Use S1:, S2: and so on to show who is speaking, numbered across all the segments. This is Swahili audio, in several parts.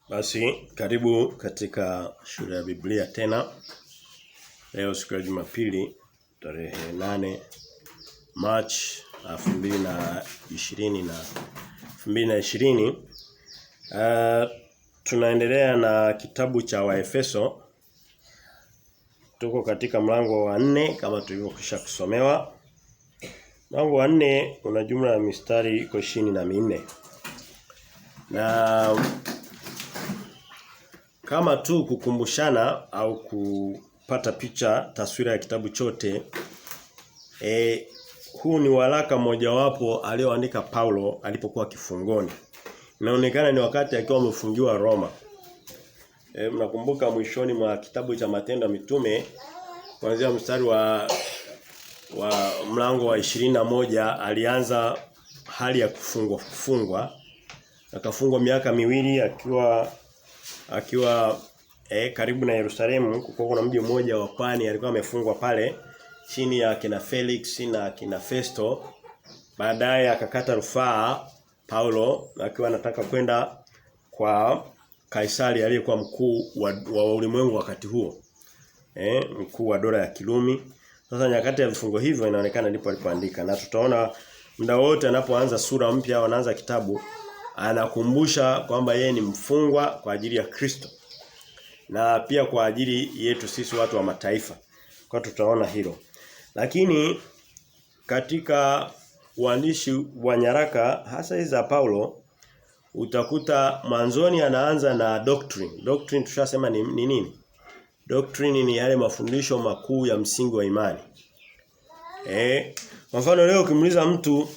S1: Basi karibu katika shule ya Biblia tena. Leo siku ya Jumapili tarehe 8 March 2020. Tunaendelea na kitabu cha Waefeso. Tuko katika mlango wa 4 kama tulivyokwisha kusomewa. Mlango wa 4 una jumla ya mistari 24. Na kama tu kukumbushana au kupata picha taswira ya kitabu chote, huu ni waraka mojawapo alioandika Paulo alipokuwa kifungoni. Inaonekana ni wakati akiwa amefungiwa Roma. Mnakumbuka mwishoni mwa kitabu cha Matendo ya Mitume kuanzia mstari wa mlango wa 21 alianza hali ya kufungwa. Akafungwa miaka miwili akiwa karibu na Yerusalemu. Kulikuwa kuna mji mmoja wa pwani alikuwa amefungwa pale chini ya kina Felix na kina Festo. Baadaye akakata rufaa Paulo akiwa anataka kwenda kwa Kaisari aliyekuwa mkuu wa ulimwengu wakati huo. Mkuu wa dola ya Kirumi. Sasa nyakati ya vifungo hivyo inaonekana ndipo alipoandika, na tutaona muda wote anapoanza sura mpya au anaanza kitabu anakumbusha kwamba yeye ni mfungwa kwa ajili ya Kristo na pia kwa ajili yetu sisi watu wa mataifa. Kwa tutaona hilo. Lakini katika uandishi wa nyaraka hasa hizi za Paulo utakuta mwanzoni anaanza na doctrine. Doctrine tushasema ni nini? Doctrine ni yale mafundisho makuu ya msingi wa imani. Kwa mfano leo ukimuuliza mtu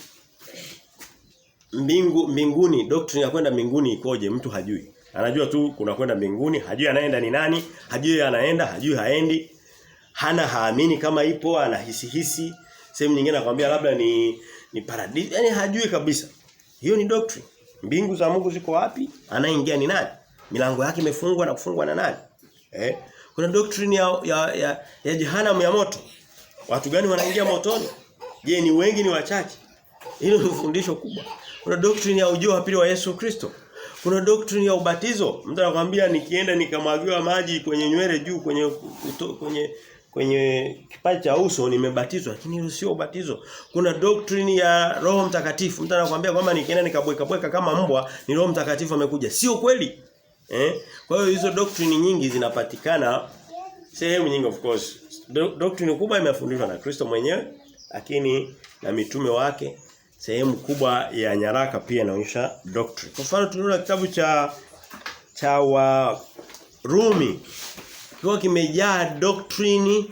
S1: mbinguni, doctrine ya kwenda mbinguni ikoje, mtu hajui. Anajua tu kuna kwenda mbinguni, hajui anaenda ni nani, hajui anaenda, hajui haendi. Haamini kama ipo, anahisi. Sehemu nyingine anakuambia labda ni paradisi. Yaani hajui kabisa. Hiyo ni doctrine. Mbingu za Mungu ziko wapi? Anaingia ni nani? Milango yake imefungwa na kufungwa na nani? Kuna doctrine ya jehanamu ya moto. Watu gani wanaingia motoni? Je, ni wengi ni wachache? Hilo ni fundisho kubwa. Kuna doctrine ya ujio wa pili wa Yesu Kristo. Kuna doctrine ya ubatizo. Mtu anakuambia nikienda nikamwagiwa maji kwenye nywele juu kwenye kipaji cha uso nimebatizwa, lakini hilo sio ubatizo. Kuna doctrine ya Roho Mtakatifu. Mtu anakuambia kwamba nikienda nikabweka kama mbwa ni Roho Mtakatifu amekuja. Sio kweli. Kwa hiyo hizo doctrine nyingi zinapatikana sehemu nyingi of course. Doctrine kubwa imefundishwa na Kristo mwenyewe, lakini na mitume wake. Sehemu kubwa ya nyaraka pia inaonyesha doctrine. Kwa mfano tunaona kitabu cha Warumi kwa kimejaa doctrine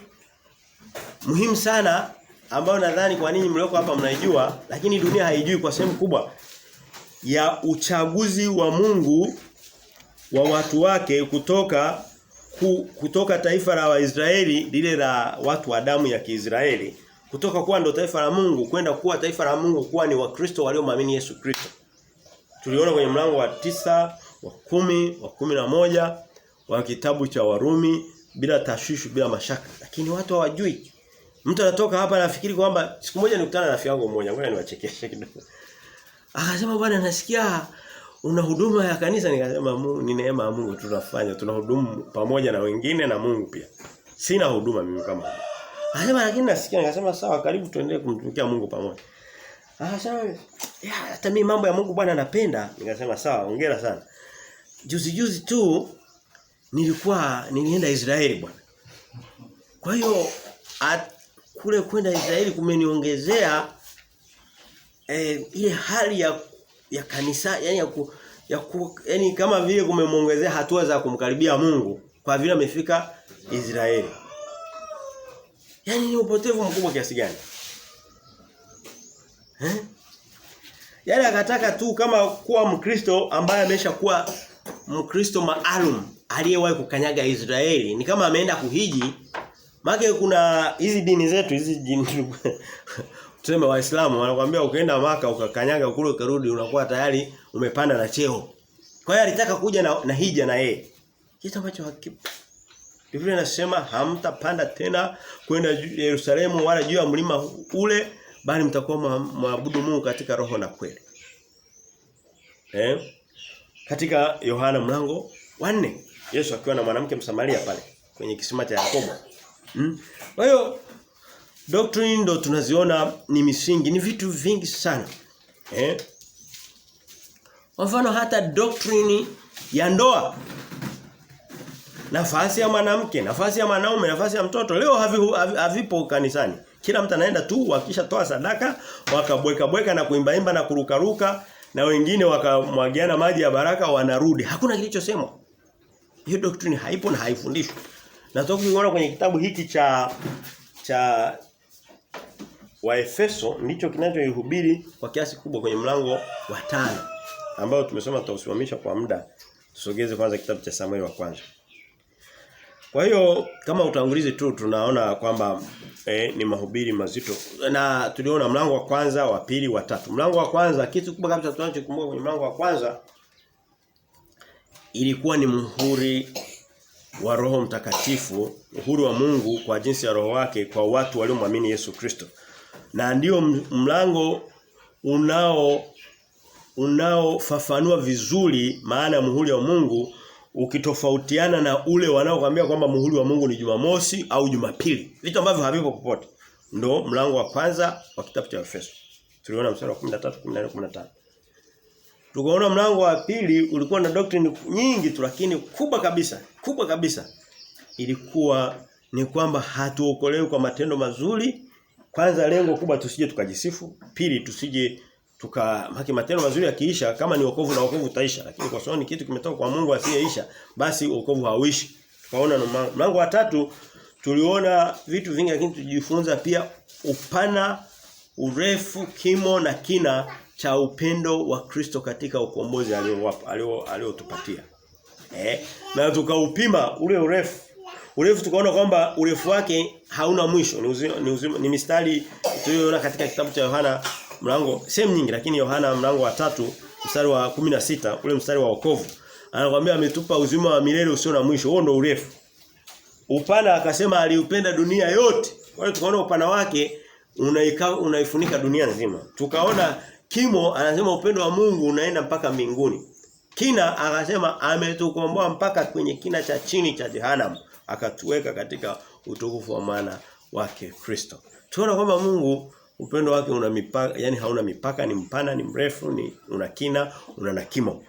S1: muhimu sana ambayo nadhani kwa ninyi mlioko hapa mnaijua, lakini dunia haijui kwa sehemu kubwa, ya uchaguzi wa Mungu wa watu wake kutoka taifa la Waisraeli, lile la watu wa damu ya Kiisraeli, kutoka kuwa ndo taifa la Mungu kwenda kuwa taifa la Mungu kuwa ni Wakristo waliomwamini Yesu Kristo. Tuliona kwenye mlango wa 9, wa 10, wa 11 wa kitabu cha Warumi bila tashwishi, bila mashaka. Lakini watu hawajui. Mtu anatoka hapa anafikiri kwamba siku moja nikutana na rafiki yangu mmoja, ngoja niwachekeshe kidogo. Akasema bwana, nasikia una huduma ya kanisa. Nikasema ni neema ya Mungu tunafanya, tunahudumu pamoja na wengine na Mungu pia. Sina huduma mimi kama huyo. Akasema lakini nasikia. Nikasema sawa, karibu tuendelee kumtumikia Mungu pamoja. Akasema hata mimi mambo ya Mungu bwana napenda. Nikasema sawa, hongera sana. Juzi tu nilienda Israeli bwana. Kwa hiyo kule kwenda Israeli kumeniongezea ile hali ya kanisa, yani kama vile kumemuongezea hatua za kumkaribia Mungu kwa vile amefika Israeli. Yaani ni upotevu mkubwa kiasi gani? Yaani akataka tu kama kuwa Mkristo ambaye ameshakuwa Mkristo maalum aliyewahi kukanyaga Israeli, ni kama ameenda kuhiji. Maana kuna hizi dini zetu, hizi dini tuseme Waislamu wanakuambia ukaenda Maka ukakanyaga kule ukarudi unakuwa tayari umepanda na cheo. Kwa hiyo alitaka kuja na hija na yeye. Kitu ambacho hakipo. Biblia inasema hamtapanda tena kwenda Yerusalemu wala juu ya mlima ule, bali mtakuwa maabudu Mungu katika roho na kweli. Katika Yohana mlango wa 4, Yesu akiwa na mwanamke Msamaria pale kwenye kisima cha Yakobo. Kwa hiyo doctrine ndo tunaziona ni misingi, ni vitu vingi sana. Kwa mfano hata doctrine ya ndoa. Nafasi ya mwanamke, nafasi ya mwanaume, nafasi ya mtoto leo havipo kanisani. Kila mtu anaenda tu wakishatoa sadaka, wakabweka na kuimbaimba na kurukaruka na wengine wakamwagiana maji ya baraka wanarudi. Hakuna kilichosemwa. Hiyo doctrine haipo na haifundishwi. Na tukiona kwenye kitabu hiki cha Waefeso ndicho kinachoihubiri kwa kiasi kubwa kwenye mlango wa 5 ambao tumesoma tutausimamisha kwa muda. Tusogeze kwanza kitabu cha Samueli wa kwanza. Kwa hiyo kama utangulizi tu tunaona kwamba ni mahubiri mazito na tuliona mlango wa kwanza, wa pili, wa tatu. Mlango wa kwanza kitu kubwa kabisa tunachokumbuka kwenye mlango wa kwanza ilikuwa ni muhuri wa Roho Mtakatifu, muhuri wa Mungu kwa jinsi ya Roho wake kwa watu waliomwamini Yesu Kristo. Na ndio mlango unaofafanua vizuri maana ya muhuri wa Mungu ukitofautiana na ule wanaokuambia kwamba muhuri wa Mungu ni Jumamosi au Jumapili. Vitu ambavyo havipo popote. Ndio mlango wa kwanza wa kitabu cha Efeso. Tuliona mstari wa 13, 14, 15. Tukaona mlango wa pili ulikuwa na doctrine nyingi tu lakini kubwa kabisa ilikuwa ni kwamba hatuokolewi kwa matendo mazuri. Kwanza lengo kubwa tusije tukajisifu, pili tusije haki matendo mazuri yakiisha kama ni wokovu na wokovu utaisha, lakini kwa sababu ni kitu kimetoka kwa Mungu asiyeisha basi wokovu hauishi. Tukaona mlango wa tatu tuliona vitu vingi lakini tujifunza pia upana, urefu, kimo na kina cha upendo wa Kristo katika ukombozi aliotupatia. Na tukaupima ule urefu. Urefu tukaona kwamba urefu wake hauna mwisho. Ni mistari tuliyoona katika kitabu cha Yohana mlango sehemu nyingi lakini Yohana mlango wa 3 mstari wa 16 ule mstari wa wokovu. Anakuambia ametupa uzima wa milele usio na mwisho. Huo ndio urefu. Upana akasema aliupenda dunia yote. Kwa hiyo tukaona upana wake unaifunika dunia nzima. Tukaona kimo anasema upendo wa Mungu unaenda mpaka mbinguni. Kina akasema ametukomboa mpaka kwenye kina cha chini cha jehanamu, akatuweka katika utukufu wa maana wake Kristo. Tunaona kwamba Mungu upendo wake una mipaka, yani hauna mipaka, ni mpana, ni mrefu, ni una kina, una na kimo.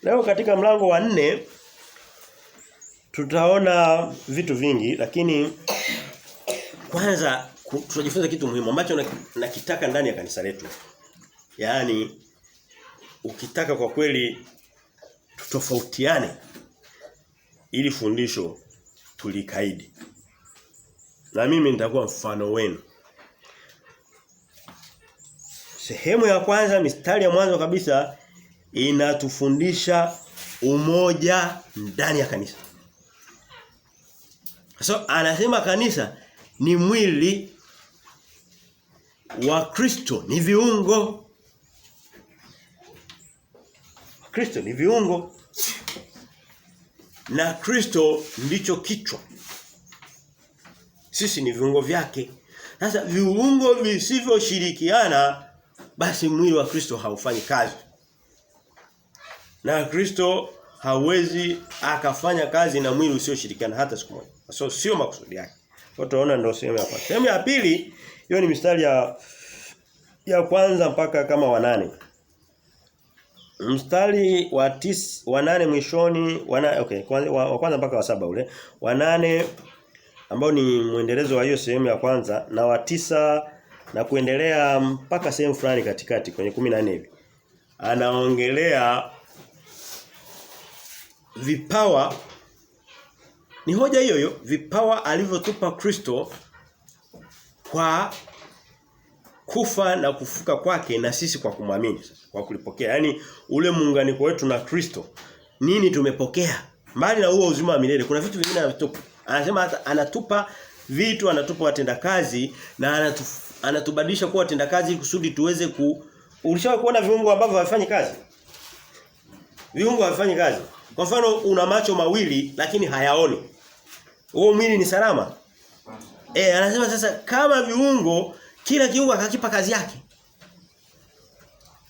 S1: Leo katika mlango wa 4 tutaona vitu vingi lakini kwanza tutajifunza kitu muhimu ambacho nakitaka ndani ya kanisa letu. Yaani ukitaka kwa kweli tutofautiane ili fundisho tulikaidi. Na mimi nitakuwa mfano wenu. Sehemu ya kwanza mistari ya mwanzo kabisa inatufundisha umoja ndani ya kanisa. So anasema kanisa ni mwili wa Kristo, ni viungo. Kristo ni viungo. Na Kristo ndicho kichwa. Sisi ni viungo vyake. Sasa viungo visivyoshirikiana basi mwili wa Kristo haufanyi kazi. Na Kristo hawezi akafanya kazi na mwili usioshirikiana hata siku moja. So sio makusudi yake. Kwa tunaona ndio sehemu ya kwanza. Sehemu ya pili hiyo ni mistari ya kwanza mpaka kama wa 8. Mstari wa 8 mwishoni wa kwanza mpaka wa 7 ule. Wa 8 ambao ni muendelezo wa hiyo sehemu ya kwanza na wa 9 na kuendelea mpaka sehemu fulani katikati kwenye 14 hivi. Anaongelea vipawa, ni hoja hiyo vipawa alivyotupa Kristo kwa kufa na kufuka kwake na sisi kwa kumwamini kwa kulipokea. Yaani ule muunganiko wetu na Kristo nini tumepokea? Mbali na huo uzima wa milele kuna vitu vingine anatupa. Anasema hata anatupa vitu, anatupa watendakazi na anatubadilisha kuwa watendakazi kusudi tuweze Ulishawahi kuona viungo ambavyo havifanyi kazi? Viungo havifanyi kazi. Kwa mfano una macho mawili lakini hayaoni. Huo mwili ni salama? Anasema sasa kama viungo kila kiungo akakipa kazi yake.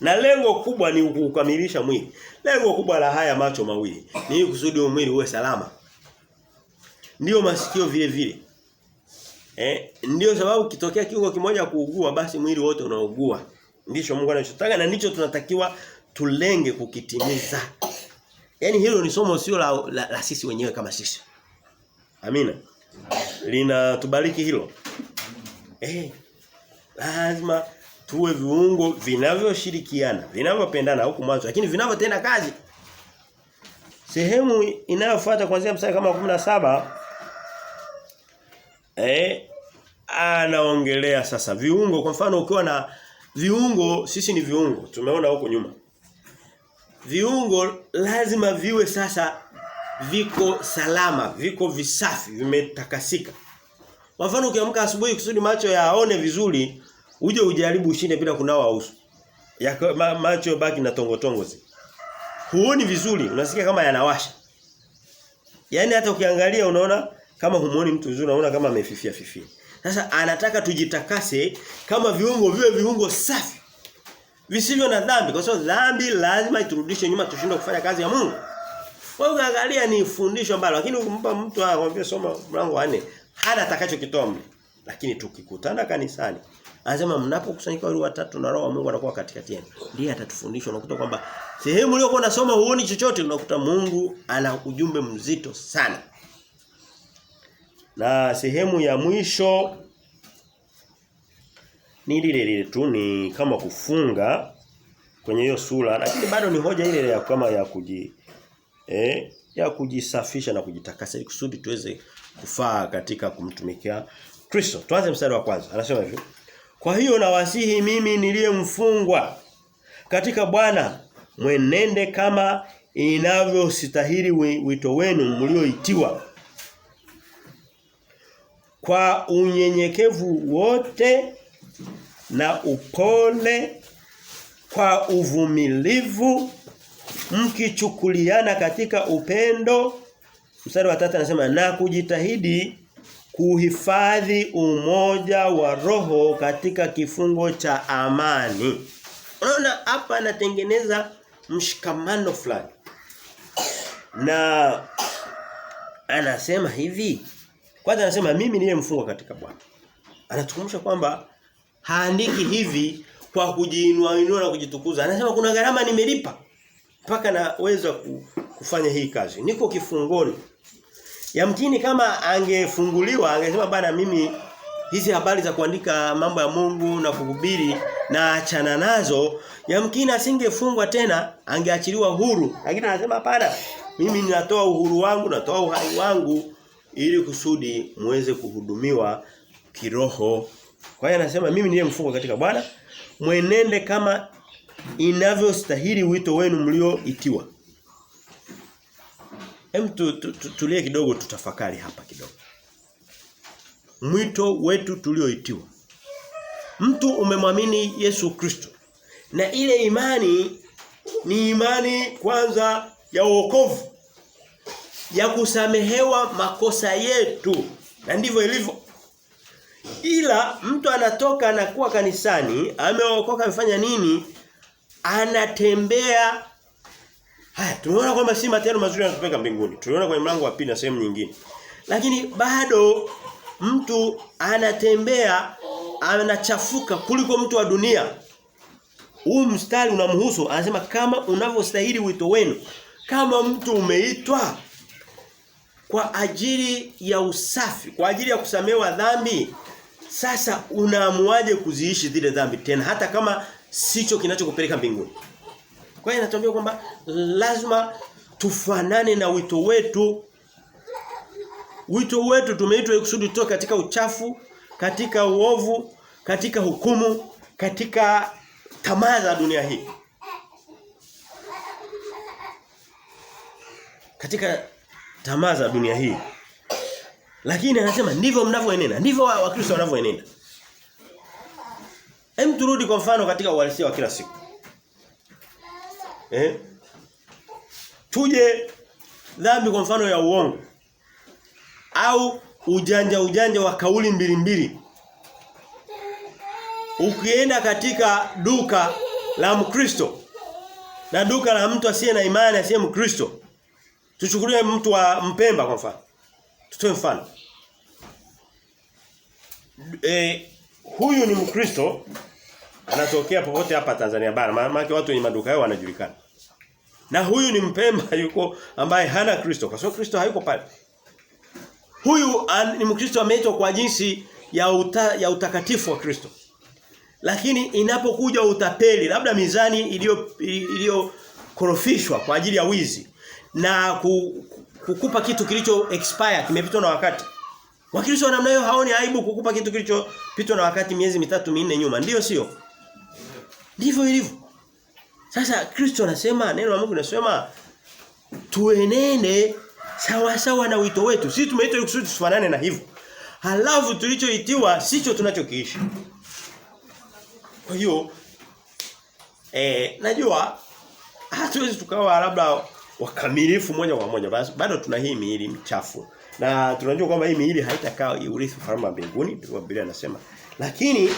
S1: Na lengo kubwa ni kukamilisha mwili. Lengo kubwa la haya macho mawili ni kusudi mwili uwe salama. Ndio masikio vile vile. Ndio sababu kitokea kiungo kimoja kuugua basi mwili wote unaugua. Ndicho Mungu anachotaka na ndicho tunatakiwa tulenge kukitimiza. Yaani hilo ni somo sio la sisi wenyewe kama sisi. Amina. Linatubariki hilo. Lazima tuwe viungo vinavyoshirikiana, vinavyopendana huku mwanzo lakini vinavyotenda kazi. Sehemu inayofuata kuanzia mstari kama 17 anaongelea sasa viungo. Kwa mfano ukiwa na viungo, sisi ni viungo. Tumeona huko nyuma. Viungo lazima viwe sasa viko salama, viko visafi, vimetakasika. Kwa mfano ukiamka asubuhi kusudi macho yaone vizuri, uje ujaribu ushinde bila kunawa uso. Macho baki na tongotongo zi. Huoni vizuri, unasikia kama yanawasha. Yaani hata ukiangalia unaona kama humuoni mtu vizuri, unaona kama amefifia. Sasa anataka tujitakase kama viungo viwe viungo safi. Visivyo na dhambi, kwa sababu dhambi lazima iturudishe nyuma tushindwe kufanya kazi ya Mungu. Wewe unaangalia ni fundisho mbalo, lakini ukimpa mtu akwambia soma mlango wa 4, hana atakachokitoa mle. Lakini tukikutana kanisani, anasema mnapokusanyika wale watatu na Roho wa Mungu anakuwa katikati yenu. Ndiye atatufundisha. Unakuta kwamba sehemu uliyokuwa unasoma huoni chochote, unakuta Mungu ana ujumbe mzito sana. Na sehemu ya mwisho ni lile tu, ni kama kufunga kwenye hiyo sura, lakini bado ni hoja ile ya kama ya kujisafisha na kujitakasa ili kusudi tuweze kufaa katika kumtumikia Kristo. Tuanze mstari wa kwanza. Anasema hivi: kwa hiyo nawasihi mimi niliyemfungwa katika Bwana, mwenende kama inavyostahili wito wenu mlioitiwa, kwa unyenyekevu wote na upole, kwa uvumilivu, mkichukuliana katika upendo. Mstari wa 3 anasema na kujitahidi kuhifadhi umoja wa roho katika kifungo cha amani. Unaona hapa anatengeneza mshikamano fulani. Na anasema hivi. Kwanza anasema mimi niye mfungwa katika Bwana. Anatukumbusha kwamba haandiki hivi kwa kujiinua na kujitukuza. Anasema kuna gharama nimelipa mpaka naweza kufanya hii kazi. Niko kifungoni. Yamkini kama angefunguliwa angesema bana mimi hizi habari za kuandika mambo ya Mungu na kuhubiri na achana nazo, yamkini asingefungwa tena, angeachiliwa huru. Lakini anasema hapana, mimi ninatoa uhuru wangu, natoa uhai wangu ili kusudi muweze kuhudumiwa kiroho. Kwa hiyo anasema mimi ndiye mfungwa katika Bwana, mwenende kama inavyostahili wito wenu mlioitiwa. Tulie kidogo tutafakari hapa kidogo. Mwito wetu tulioitiwa. Mtu umemwamini Yesu Kristo. Na ile imani ni imani kwanza ya wokovu. Ya kusamehewa makosa yetu. Na ndivyo ilivyo. Ila mtu anatoka anakuwa kanisani, ameokoka amefanya nini? Anatembea. Haya, tunaona kwamba si matendo mazuri yanatupeleka mbinguni. Tuliona kwenye mlango wa 2 na sehemu nyingine. Lakini bado mtu anatembea anachafuka kuliko mtu wa dunia. Huu mstari unamhusu, anasema kama unavyostahili wito wenu. Kama mtu umeitwa kwa ajili ya usafi, kwa ajili ya kusamehewa dhambi, sasa unaamuaje kuziishi zile dhambi tena hata kama sicho kinachokupeleka mbinguni? Kwa hiyo anatuambia kwamba lazima tufanane na wito wetu. Wito wetu tumeitwa kusudi tutoke katika uchafu, katika uovu, katika hukumu, katika tamaa za dunia hii. Katika tamaa za dunia hii. Lakini anasema ndivyo mnavyoenenda, ndivyo Wakristo wanavyoenenda. Hem, turudi kwa mfano katika uhalisia wa kila siku. Tuje dhambi kwa mfano ya uongo au ujanja wa kauli mbili. Ukienda katika duka la Mkristo na duka la mtu asiye na imani, asiye Mkristo. Tuchukulie mtu wa Mpemba kwa mfano. Tutoe mfano. Huyu ni Mkristo anatokea popote hapa Tanzania bara. Maana watu wenye maduka yao wanajulikana. Na huyu ni Mpemba yuko ambaye hana Kristo. Kwa sababu Kristo hayuko pale. Huyu ni Mkristo ameitwa kwa jinsi ya utakatifu wa Kristo. Lakini inapokuja utapeli, labda mizani iliyokorofishwa kwa ajili ya wizi na kukupa kitu kilicho expire, kimepitwa na wakati. Wakristo namna hiyo haoni aibu kukupa kitu kilichopitwa na wakati miezi 3-4 nyuma. Ndio sio? Ndivyo ilivyo. Sasa Kristo anasema, neno la Mungu linasema tuenende sawa sawa na wito wetu. Sisi tumeitwa ili kusudi tufanane na hivyo. Halafu tulichoitiwa sicho tunachokiishi. Kwa hiyo najua hatuwezi tukawa labda wakamilifu moja kwa moja, bado tuna hii miili michafu. Na tunajua kwamba hii miili haitakaa urithi ufalme wa mbinguni, Biblia inasema. Lakini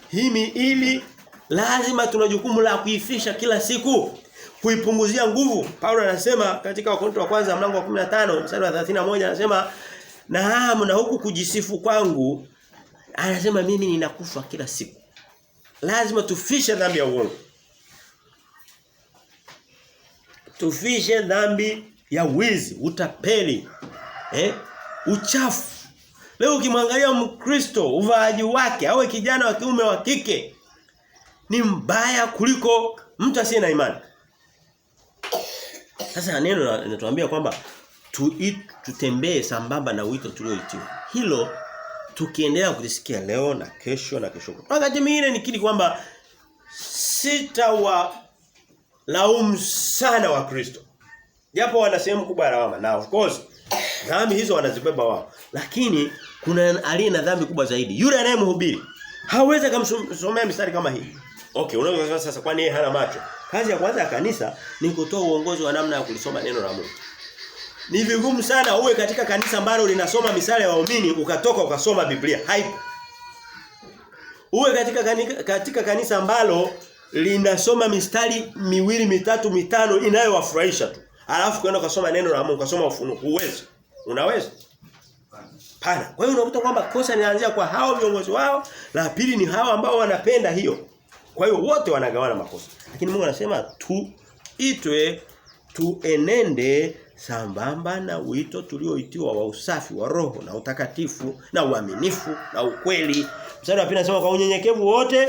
S1: hii miili lazima tuna jukumu la kuifisha kila siku, kuipunguzia nguvu. Paulo anasema katika Wakorintho wa kwanza mlango wa 15 mstari wa 31 anasema na huku kujisifu kwangu, anasema mimi ninakufa kila siku. Lazima tufishe dhambi ya uongo. Tufishe dhambi ya wizi, utapeli, uchafu. Leo ukimwangalia Mkristo, uvaaji wake, awe kijana wa kiume wa kike, ni mbaya kuliko mtu asiye na imani. Sasa neno linatuambia kwamba tutembee sambamba na wito tulioitiwa. Hilo tukiendelea kulisikia leo na kesho na kesho. Wakati mwingine nikiri kwamba laumu sana wa Kristo. Japo wana sehemu kubwa ya lawama. Na of course dhambi hizo wanazibeba wao. Lakini kuna aliye na dhambi kubwa zaidi. Yule anayemhubiri hawezi kumsomea mistari kama hii. Okay, unaweza sasa kwani yeye hana macho. Kazi ya kwanza ya kanisa ni kutoa uongozi wa namna ya kulisoma neno la Mungu. Ni vigumu sana uwe katika kanisa ambalo linasoma misale ya waumini ukatoka ukasoma Biblia. Haipo. Uwe katika kanisa ambalo linasoma mistari 2, 3, 5 inayowafurahisha tu. Alafu kwenda ukasoma neno la Mungu, ukasoma Ufunuo. Huwezi. Unaweza? Pana. Kwa hiyo unakuta kwamba kosa linaanzia kwa hao viongozi wao, la pili ni hao ambao wanapenda hiyo. Kwa hiyo wote wanagawana makosa. Lakini Mungu anasema tuenende sambamba na wito tulioitiwa wa usafi wa roho na utakatifu na uaminifu na ukweli. Mstari wa pili anasema kwa unyenyekevu wote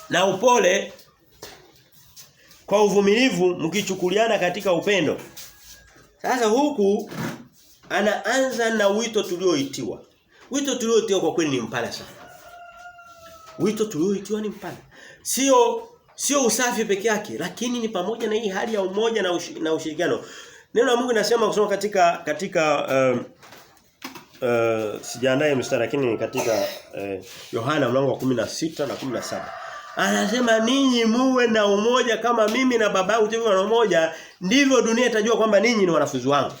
S1: na upole, kwa uvumilivu mkichukuliana katika upendo. Sasa huku anaanza na wito tulioitiwa. Wito tulioitiwa kwa kweli ni mpana sana. Wito tulioitiwa ni mpana. Sio usafi peke yake, lakini ni pamoja na hii hali ya umoja na ushirikiano. Neno la Mungu linasema kusoma katika sijaandae mstari lakini katika Yohana mlango wa 16 na 17. Anasema ninyi muwe na umoja kama mimi na Baba yangu tulivyo na umoja, ndivyo dunia itajua kwamba ninyi ni wanafunzi wangu.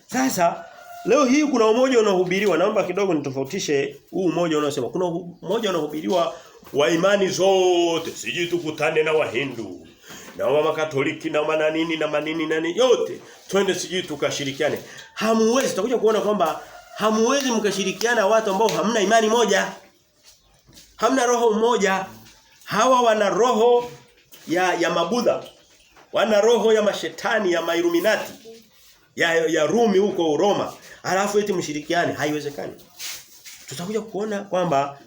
S1: Sasa leo hii kuna umoja unaohubiriwa. Naomba kidogo nitofautishe huu umoja unaosema. Kuna umoja unaohubiriwa wa imani zote. Siji tukutane na Wahindu, na wa Makatoliki na mananini na manini nani yote. Twende siji tukashirikiane. Hamuwezi, tutakuja kuona kwamba hamuwezi mkashirikiana watu ambao hamna imani moja. Hamna roho mmoja. Hawa wana roho ya Mabudha. Wana roho ya mashetani ya Mailuminati. Ya Rumi huko Roma. Alafu eti mshirikiane, haiwezekani. Tutakuja kuona kwamba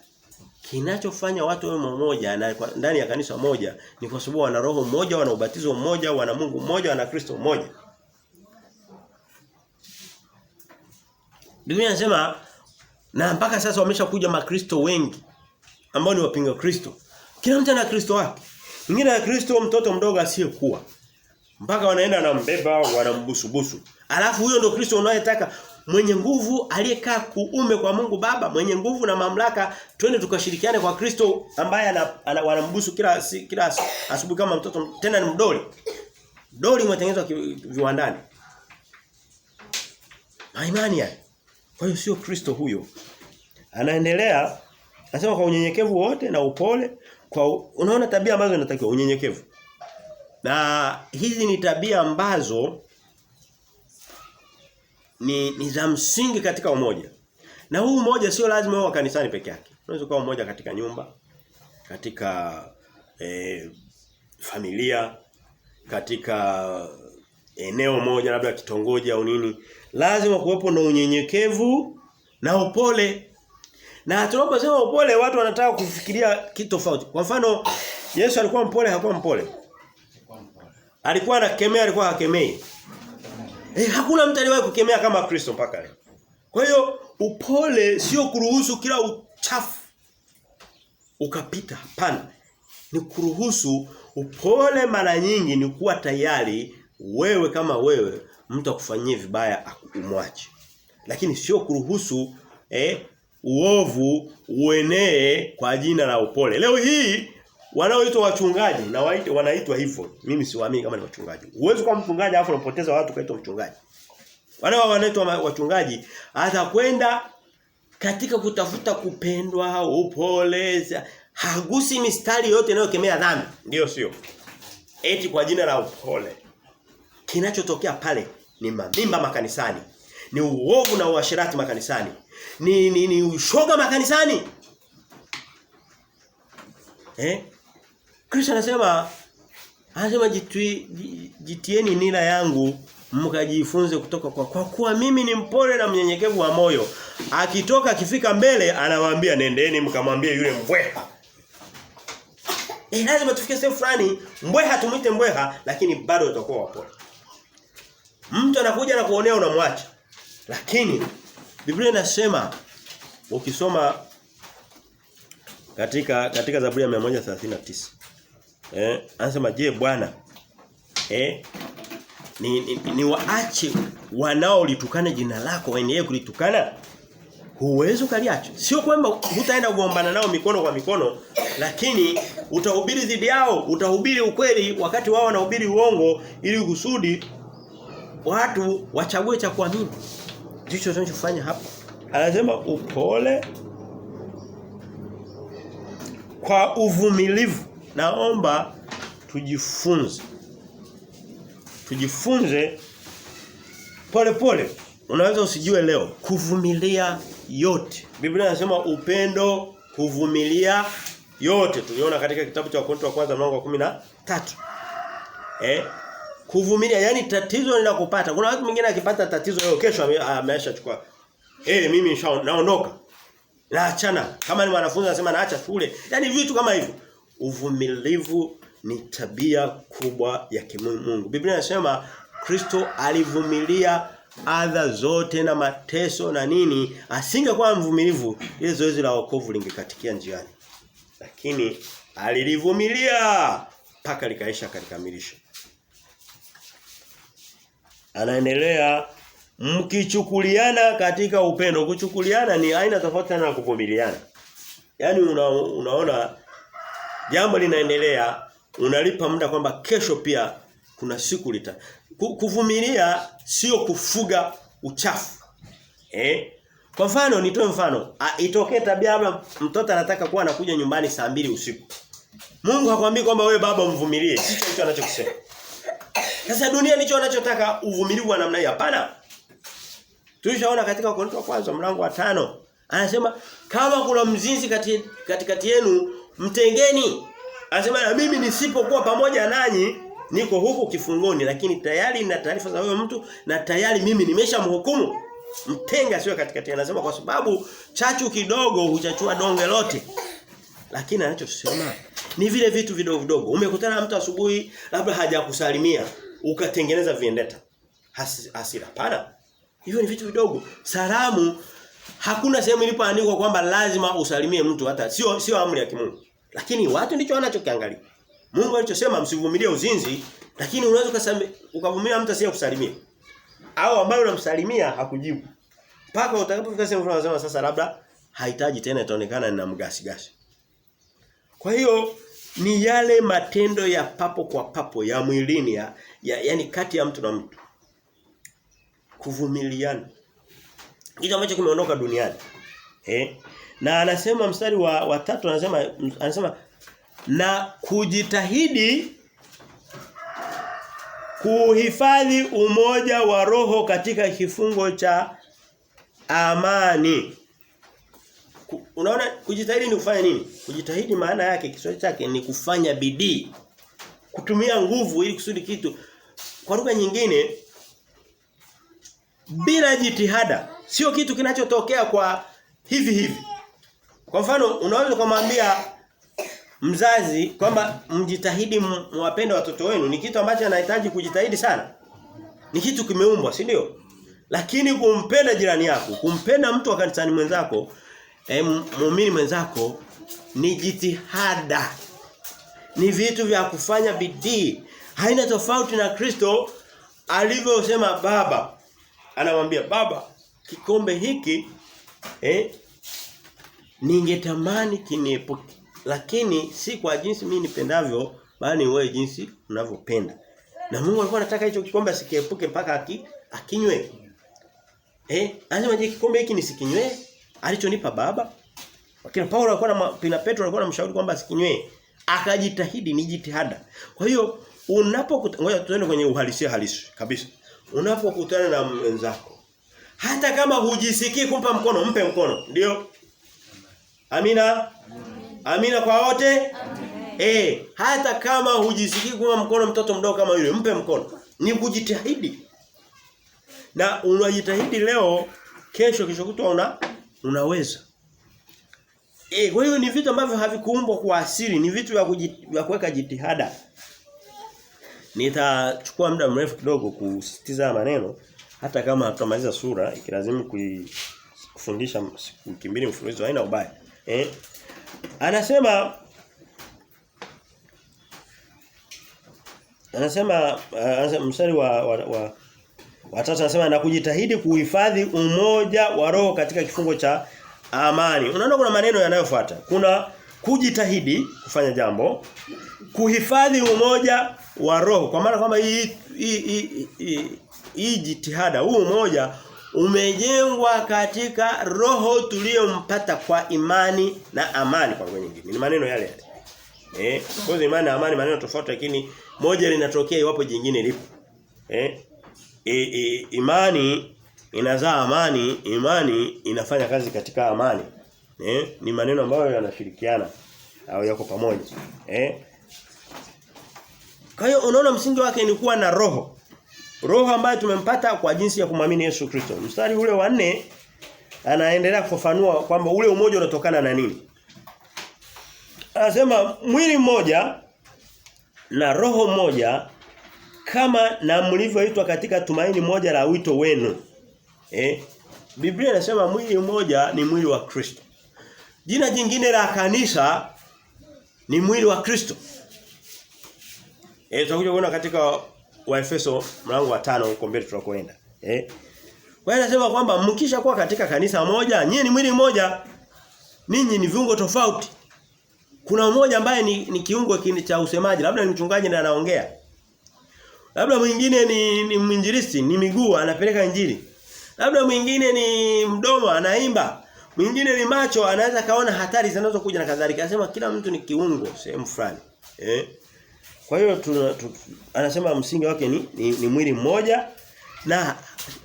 S1: kinachofanya watu wawe mmoja na ndani ya kanisa moja ni kwa sababu wana roho mmoja, wana ubatizo mmoja, wana Mungu mmoja, wana Kristo mmoja. Biblia inasema na mpaka sasa wameshakuja makristo wengi ambao ni wapinga Kristo. Kila mtu ana Kristo wake. Mwingine ana Kristo mtoto mdogo asiyekuwa. Mpaka wanaenda na mbeba, wanambusubusu. Alafu huyo ndio Kristo unayetaka, mwenye nguvu aliyekaa kuume kwa Mungu Baba, mwenye nguvu na mamlaka. Twende tukashirikiane kwa Kristo ambaye wanambusu kila asubuhi kama mtoto, tena ni mdoli. Doli umetengenezwa viwandani. Imani yake. Kwa hiyo sio Kristo huyo. Anaendelea, anasema kwa unyenyekevu wote na upole, unaona tabia ambazo zinatakiwa unyenyekevu. Na hizi ni tabia ambazo ni za msingi katika umoja. Na huu umoja sio lazima uwe kanisani peke yake. Unaweza kuwa umoja katika nyumba, katika familia, katika eneo moja labda kitongoji au nini. Lazima kuwepo na unyenyekevu na upole. Na tunaposema upole watu wanataka kufikiria kitu tofauti. Kwa mfano Yesu alikuwa mpole, hakuwa mpole. Alikuwa anakemea, alikuwa hakemei. Hakuna mtu aliyewahi kukemea kama Kristo mpaka leo. Kwa hiyo upole sio kuruhusu kila uchafu ukapita, hapana. Ni kuruhusu. Upole mara nyingi ni kuwa tayari wewe kama wewe mtu akufanyie vibaya umwache. Lakini sio kuruhusu uovu uenee kwa jina la upole. Leo hii wanaoitwa wachungaji na wanaitwa hivyo. Mimi siwaamini kama ni wachungaji. Huwezi kuwa mchungaji alafu unapoteza watu kaitwa mchungaji. Wale wanaitwa wachungaji atakwenda katika kutafuta kupendwa, upole, hagusi mistari yote inayokemea dhambi. Ndio sio. Eti kwa jina la upole. Kinachotokea pale ni mamimba makanisani. Ni uovu na uasherati makanisani. Ni ushoga makanisani. Kristo anasema jitieni nira yangu mkajifunze kutoka kwa kuwa mimi ni mpole na mnyenyekevu wa moyo. Akitoka akifika mbele anawaambia nendeni mkamwambie yule mbweha. Lazima tufike sehemu fulani mbweha tumuite mbweha lakini bado utakuwa wapole. Mtu anakuja na kuonea unamwacha. Lakini Biblia inasema ukisoma katika Zaburi ya 139 anasema je Bwana ni waache wanaolitukana jina lako waendelee kulitukana? Huwezi ukaliacha. Sio kwamba hutaenda kugombana nao mikono kwa mikono, lakini utahubiri dhidi yao, utahubiri ukweli wakati wao wanahubiri uongo ili kusudi watu wachague cha kuamini. Ndicho tunachofanya hapa. Anasema upole kwa uvumilivu. Naomba tujifunze. Tujifunze pole pole. Unaweza usijue leo kuvumilia yote. Biblia inasema upendo kuvumilia yote. Tuliona katika kitabu cha Wakorintho wa kwanza mlango wa 13. Kuvumilia yani tatizo linakupata. Kuna watu wengine akipata tatizo leo kesho ameshachukua. Mimi naondoka. Naachana. Kama ni mwanafunzi anasema naacha shule. Yani vitu kama hivyo. Uvumilivu ni tabia kubwa ya kimungu. Biblia inasema Kristo alivumilia adha zote na mateso na nini, asingekuwa mvumilivu ile zoezi la wokovu lingekatikia njiani. Lakini alilivumilia mpaka likaisha kalikamilisha. Anaendelea mkichukuliana katika upendo. Kuchukuliana ni aina tofauti na kuvumiliana. Yaani unaona jambo linaendelea, unalipa muda kwamba kesho pia kuna siku kuvumilia sio kufuga uchafu. Kwa mfano nitoe mfano, itokee tabia labda mtoto anataka kuwa anakuja nyumbani saa 2 usiku. Mungu hakwambii kwamba wewe baba mvumilie, sicho hicho anachokisema. Sasa dunia ndicho anachotaka uvumilivu wa namna hii, hapana. Tulishaona katika Wakorintho wa kwanza mlango wa 5, anasema kama kuna mzinzi katikati yenu mtengeni. Anasema na mimi nisipokuwa pamoja nanyi niko huku kifungoni, lakini tayari nina taarifa za huyo mtu na tayari mimi nimeshamhukumu. Mtenga sio katikati. Anasema kwa sababu chachu kidogo huchachua donge lote. Lakini anachosema ni vile vitu vidogo vidogo. Umekutana na mtu asubuhi labda hajakusalimia, ukatengeneza vendetta. Hasira. Hapana. Hivyo ni vitu vidogo. Salamu hakuna sehemu ilipoandikwa kwamba lazima usalimie mtu, hata sio amri ya kimungu. Lakini watu ndicho wanachokiangalia. Mungu alichosema msivumilie uzinzi, lakini unaweza ukavumilia mtu asiyekusalimia. Au ambaye unamsalimia hakujibu. Mpaka utakapofika sehemu unasema sasa labda hahitaji tena, itaonekana nina mgasi. Kwa hiyo ni yale matendo ya papo kwa papo ya mwilini yani kati ya mtu na mtu. Kuvumiliana. Kitu ambacho kimeondoka duniani. Na anasema mstari wa 3 anasema na kujitahidi kuhifadhi umoja wa roho katika kifungo cha amani. Unaona kujitahidi ni kufanya nini? Kujitahidi maana yake Kiswahili chake ni kufanya bidii. Kutumia nguvu ili kusudi kitu. Kwa lugha nyingine bila jitihada sio kitu kinachotokea kwa hivi. Kwa mfano unaweza kumwambia mzazi kwamba mjitahidi mwapende watoto wenu, ni kitu ambacho anahitaji kujitahidi sana. Ni kitu kimeumbwa, si ndio? Lakini kumpenda jirani yako, kumpenda mtu wa kanisani mwenzako, muumini mwenzako ni jitihada. Ni vitu vya kufanya bidii. Haina tofauti na Kristo alivyosema baba. Anamwambia baba, kikombe hiki ningetamani kiniepuke, lakini si kwa jinsi mimi nipendavyo, bali wewe jinsi unavyopenda. Na Mungu alikuwa anataka hicho kikombe asikiepuke mpaka akinywe. Anasema je, kikombe hiki nisikinywe alichonipa baba? Wakati Paulo alikuwa na Petro alikuwa anamshauri kwamba asikinywe. Akajitahidi, ni jitihada. Kwa hiyo ngoja tuende kwenye uhalisia halisi kabisa. Unapokutana na mwenzako, hata kama hujisikii kumpa mkono, mpe mkono. Ndio? Amina. Amina kwa wote? Hata kama hujisikii kumpa mkono mtoto mdogo kama yule, mpe mkono. Ni kujitahidi. Na unajitahidi leo, kesho kutwa unaweza. Kwa hiyo ni vitu ambavyo havikuumbwa kwa asili, ni vitu vya kuweka jitihada. Nitachukua muda mrefu kidogo kusisitiza maneno hata kama tutamaliza sura, ikilazimu kufundisha siku mbili mfululizo haina ubaya. Anasema mstari wa tatu anasema na kujitahidi kuhifadhi umoja wa roho katika kifungo cha amani. Unaona kuna maneno yanayofuata. Kuna kujitahidi kufanya jambo, kuhifadhi umoja wa roho. Kwa maana kwamba hii jitihada, huu umoja umejengwa katika roho tuliyompata kwa imani na amani kwa nyingine. Ni maneno yale yale. Kwa imani na amani maneno tofauti, lakini moja linatokea iwapo jingine lipo. Imani inazaa amani, imani inafanya kazi katika amani. Ni maneno ambayo yanashirikiana au yako pamoja. Kwa hiyo unaona msingi wake ni kuwa na roho. Roho ambayo tumempata kwa jinsi ya kumwamini Yesu Kristo. Mstari ule wa 4 anaendelea kufafanua kwamba ule umoja unatokana na nini. Anasema mwili mmoja na roho moja kama na mlivyoitwa katika tumaini moja la wito wenu. Biblia inasema mwili mmoja ni mwili wa Kristo. Jina jingine la kanisa ni mwili wa Kristo. Tutakuja kuona katika Waefeso mlango wa 5 huko mbele tutakoenda. Kwa hiyo anasema kwamba mkisha kuwa katika kanisa moja, nyinyi ni mwili mmoja. Ninyi ni viungo tofauti. Kuna mmoja ambaye ni kiungo cha usemaji, labda ni mchungaji na anaongea. Labda mwingine ni mwinjilisti, ni miguu anapeleka injili. Labda mwingine ni mdomo anaimba. Mwingine ni macho anaweza kaona hatari zinazokuja na kadhalika. Anasema kila mtu ni kiungo sehemu fulani. Kwa hiyo anasema msingi wake ni mwili mmoja, na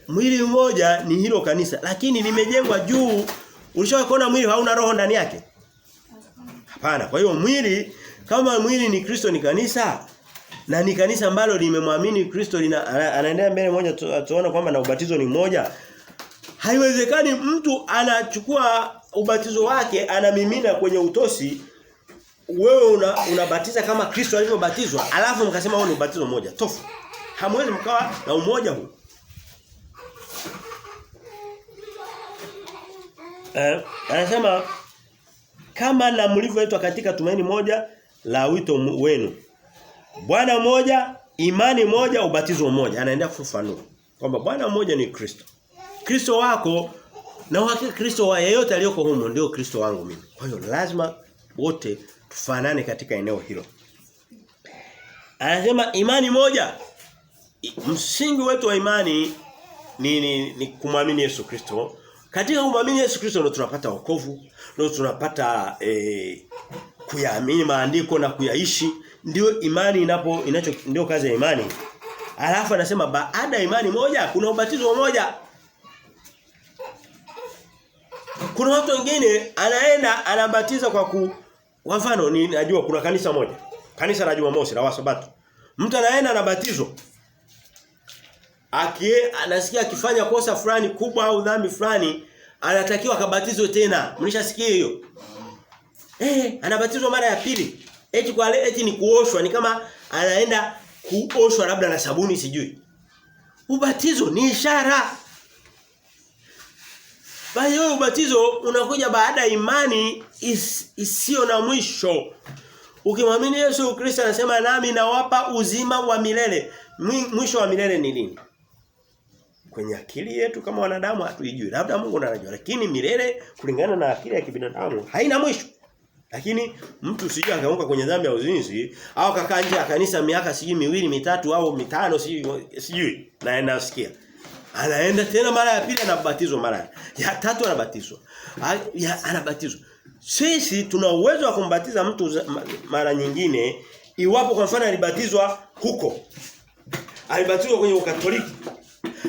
S1: mwili mmoja ni hilo kanisa, lakini limejengwa juu. Ulishawaona mwili hauna roho ndani yake? Hapana. Kwa hiyo mwili, kama mwili ni Kristo, ni kanisa, na ni kanisa ambalo limemwamini Kristo, anaendelea mbele moja tuona kwamba na ubatizo ni mmoja. Haiwezekani mtu anachukua ubatizo wake anamimina kwenye utosi, wewe unabatiza kama Kristo alivyobatizwa, alafu mkasema huo ni ubatizo mmoja. Tofu. Hamwezi mkawa na umoja huu. Anasema kama na mlivyoitwa katika tumaini moja la wito wenu. Bwana mmoja, imani moja, ubatizo mmoja. Anaendelea kufafanua kwamba Bwana mmoja ni Kristo. Kristo wako na uhakika Kristo wa yeyote aliyoko humo ndio Kristo wangu mimi. Kwa hiyo lazima wote tufanane katika eneo hilo. Anasema imani moja. Msingi wetu wa imani ni kumwamini Yesu Kristo. Katika kumwamini Yesu Kristo ndio tunapata wokovu, ndio tunapata kuyaamini maandiko na kuyaishi ndio imani ndio kazi ya imani. Alafu anasema baada ya imani moja kuna ubatizo mmoja. Kuna watu wengine anaenda anabatiza kwa mfano najua kuna kanisa moja. Kanisa la Jumamosi la Wasabato. Mtu anaenda anabatizwa. Anasikia akifanya kosa fulani kubwa au dhambi fulani anatakiwa akabatizwe tena. Mlishasikia hiyo? Anabatizwa mara ya pili. Eti ni kuoshwa, ni kama anaenda kuoshwa labda na sabuni sijui. Ubatizo ni ishara. Bali wewe ubatizo unakuja baada ya imani isiyo na mwisho. Ukimwamini Yesu Kristo anasema nami nawapa uzima wa milele. Mwisho wa milele ni nini? Kwenye akili yetu kama wanadamu hatuijui. Labda Mungu anajua, lakini milele kulingana na akili ya kibinadamu haina mwisho. Lakini mtu usijue akaanguka kwenye dhambi ya uzinzi au akakaa nje ya kanisa miaka sijui 2, 3 au 5 sijui na nasikia. Anaenda tena mara ya pili anabatizwa mara ya tatu anabatizwa. Anabatizwa. Sisi tuna uwezo wa kumbatiza mtu mara nyingine iwapo kwa mfano alibatizwa huko. Alibatizwa kwenye Ukatoliki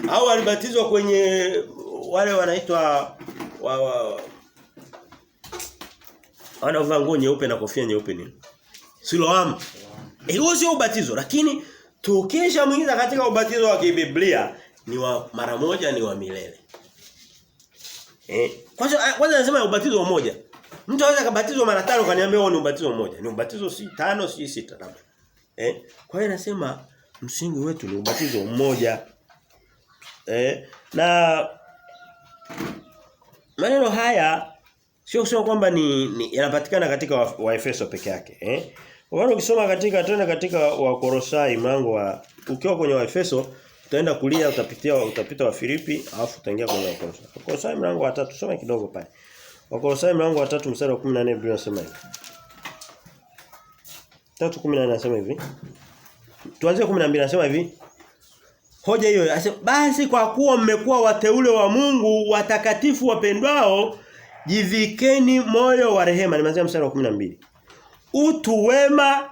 S1: au alibatizwa kwenye wale wanaitwa wanavaa nguo nyeupe na kofia nyeupe nini? Siloam. Hiyo sio ubatizo, lakini tukisha mwingiza katika ubatizo wa kibiblia ni wa mara moja, ni wa milele. Kwanza nasema ubatizo mmoja. Mtu anaweza kubatizwa mara 5 kaniambia huo ni ubatizo mmoja. Ni ubatizo si 5 si 6 labda. Kwa hiyo nasema msingi wetu ni ubatizo mmoja. Na maneno haya sio kusema kwamba ni yanapatikana katika Waefeso peke yake, Kwa ukisoma katika Wakolosai mlango ukiwa kwenye Waefeso utaenda kulia utapita wa Filipi alafu utaingia kwenye Wakolosai. Wakolosai mlango wa 3 soma kidogo pale. Wakolosai mlango wa 3 mstari wa 14 Biblia inasema hivi. 3:14 inasema hivi. Tuanze 12 inasema hivi. Hoja hiyo anasema basi kwa kuwa mmekuwa wateule wa Mungu watakatifu wapendwao jivikeni moyo wa rehema. Nimeanza mstari wa 12. Utu wema,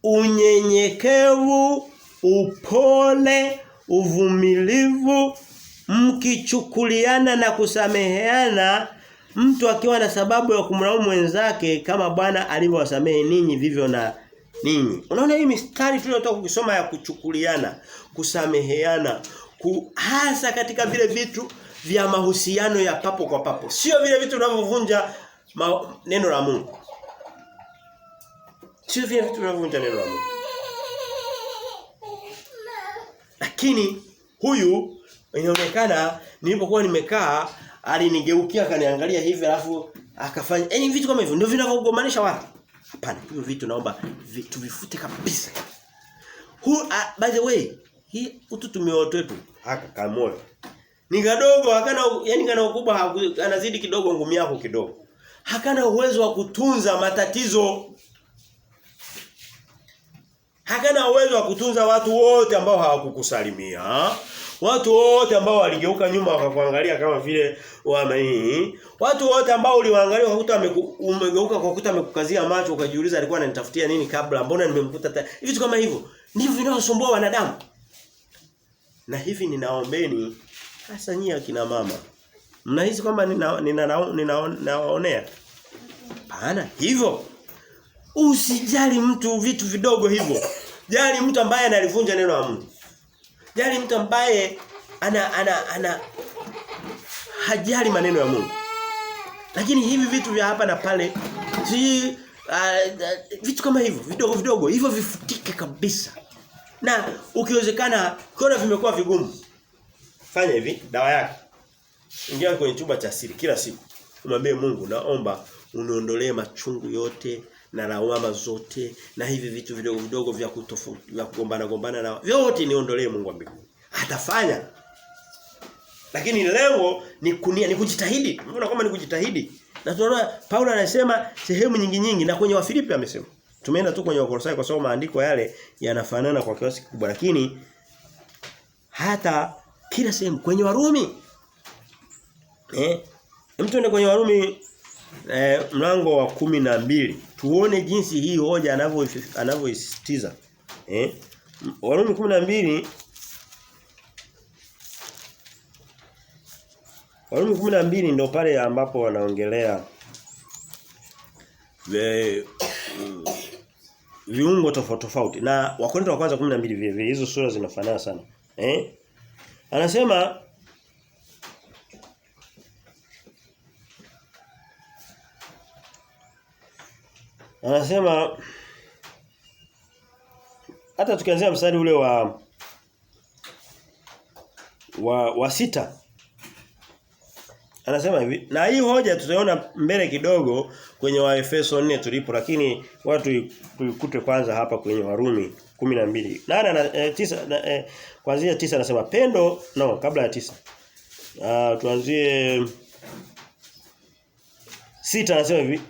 S1: unyenyekevu, upole, uvumilivu, mkichukuliana na kusameheana, mtu akiwa na sababu ya kumlaumu mwenzake kama Bwana alivyowasamehe ninyi vivyo na ninyi. Unaona hii mistari tuliyotoka kusoma ya kuchukuliana, kusameheana, hasa katika vile vitu vya mahusiano ya papo kwa papo. Sio vile vitu vinavyovunja neno la Mungu. Sio vile vitu vinavyovunja neno la Mungu. Lakini huyu inaonekana nilipokuwa nimekaa alinigeukia akaniangalia hivi alafu akafanya vitu kama hivyo ndio vinavyogomanisha watu. Hapana, hivyo vitu naomba tuvifute kabisa. By the way, hii ututumio wetu haka kamoyo. Ni kadogo, kana ukubwa anazidi kidogo ngumi yako kidogo. Hakana uwezo wa kutunza matatizo. Hakana uwezo wa kutunza watu wote ambao hawakukusalimia. Watu wote ambao waligeuka nyuma wakakuangalia kama vile watu wote ambao uliwaangalia ukakuta umegeuka ukakuta amekukazia macho ukajiuliza alikuwa ananitafutia nini kabla, mbona nimemkuta hivi kama hivyo. Ndivyo vinavyosumbua wanadamu. Na hivi ninaombeni hasa nyinyi akina mama. Mnahisi kwamba ninawaonea? Hapana, hivyo. Usijali mtu vitu vidogo hivyo. Jali mtu ambaye analivunja neno la Mungu. Jali mtu ambaye ana hajali maneno ya Mungu. Lakini hivi vitu vya hapa na pale vitu kama hivyo vidogo hivyo vifutike kabisa. Na ukiwezekana kuna vimekuwa vigumu. Fanya hivi, dawa yake. Ingia kwenye chumba cha siri kila siku. Umwambie Mungu, naomba uniondolee machungu yote na lawama zote na hivi vitu vidogo vya kugombana na vyote niondolee Mungu wa mbinguni. Atafanya. Lakini lengo ni kujitahidi. Unaona kama ni kujitahidi. Na tunaona Paulo anasema sehemu nyingi na kwenye Wafilipi amesema. Tumeenda tu kwenye Wakolosai kwa sababu maandiko yale yanafanana kwa kiasi kikubwa, lakini hata kila sehemu kwenye Warumi mtu ende kwenye Warumi mlango wa 12 tuone jinsi hii hoja anavyoisisitiza. Warumi 12 Warumi 12 ndio pale ambapo wanaongelea viungo tofauti na Wakorintho wa kwanza 12 vile vile hizo sura zinafanana sana. Anasema hata tukianzia mstari ule wa 6 anasema hivi, na hii hoja tutaona mbele kidogo kwenye Waefeso 4 tulipo, lakini watu tuikute kwanza hapa kwenye Warumi 12. 9 kuanzia 9 anasema pendo kabla ya 9. Tuanzie 6 anasema hivi.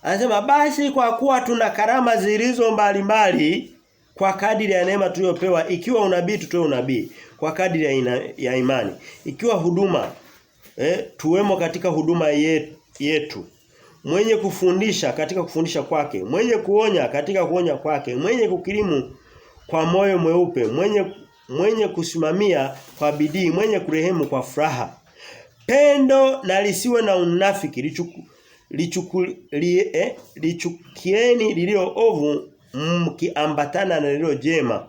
S1: Anasema basi kwa kuwa tuna karama zilizo mbalimbali kwa kadiri ya neema tuliyopewa, ikiwa unabii tutoe unabii kwa kadiri ya imani, ikiwa huduma tuwemo katika huduma yetu, mwenye kufundisha katika kufundisha kwake, mwenye kuonya katika kuonya kwake, mwenye kukirimu kwa moyo mweupe, mwenye kusimamia kwa bidii, mwenye kurehemu kwa furaha. Pendo na lisiwe na unafiki, lichukieni lililo ovu mkiambatana na lililo jema.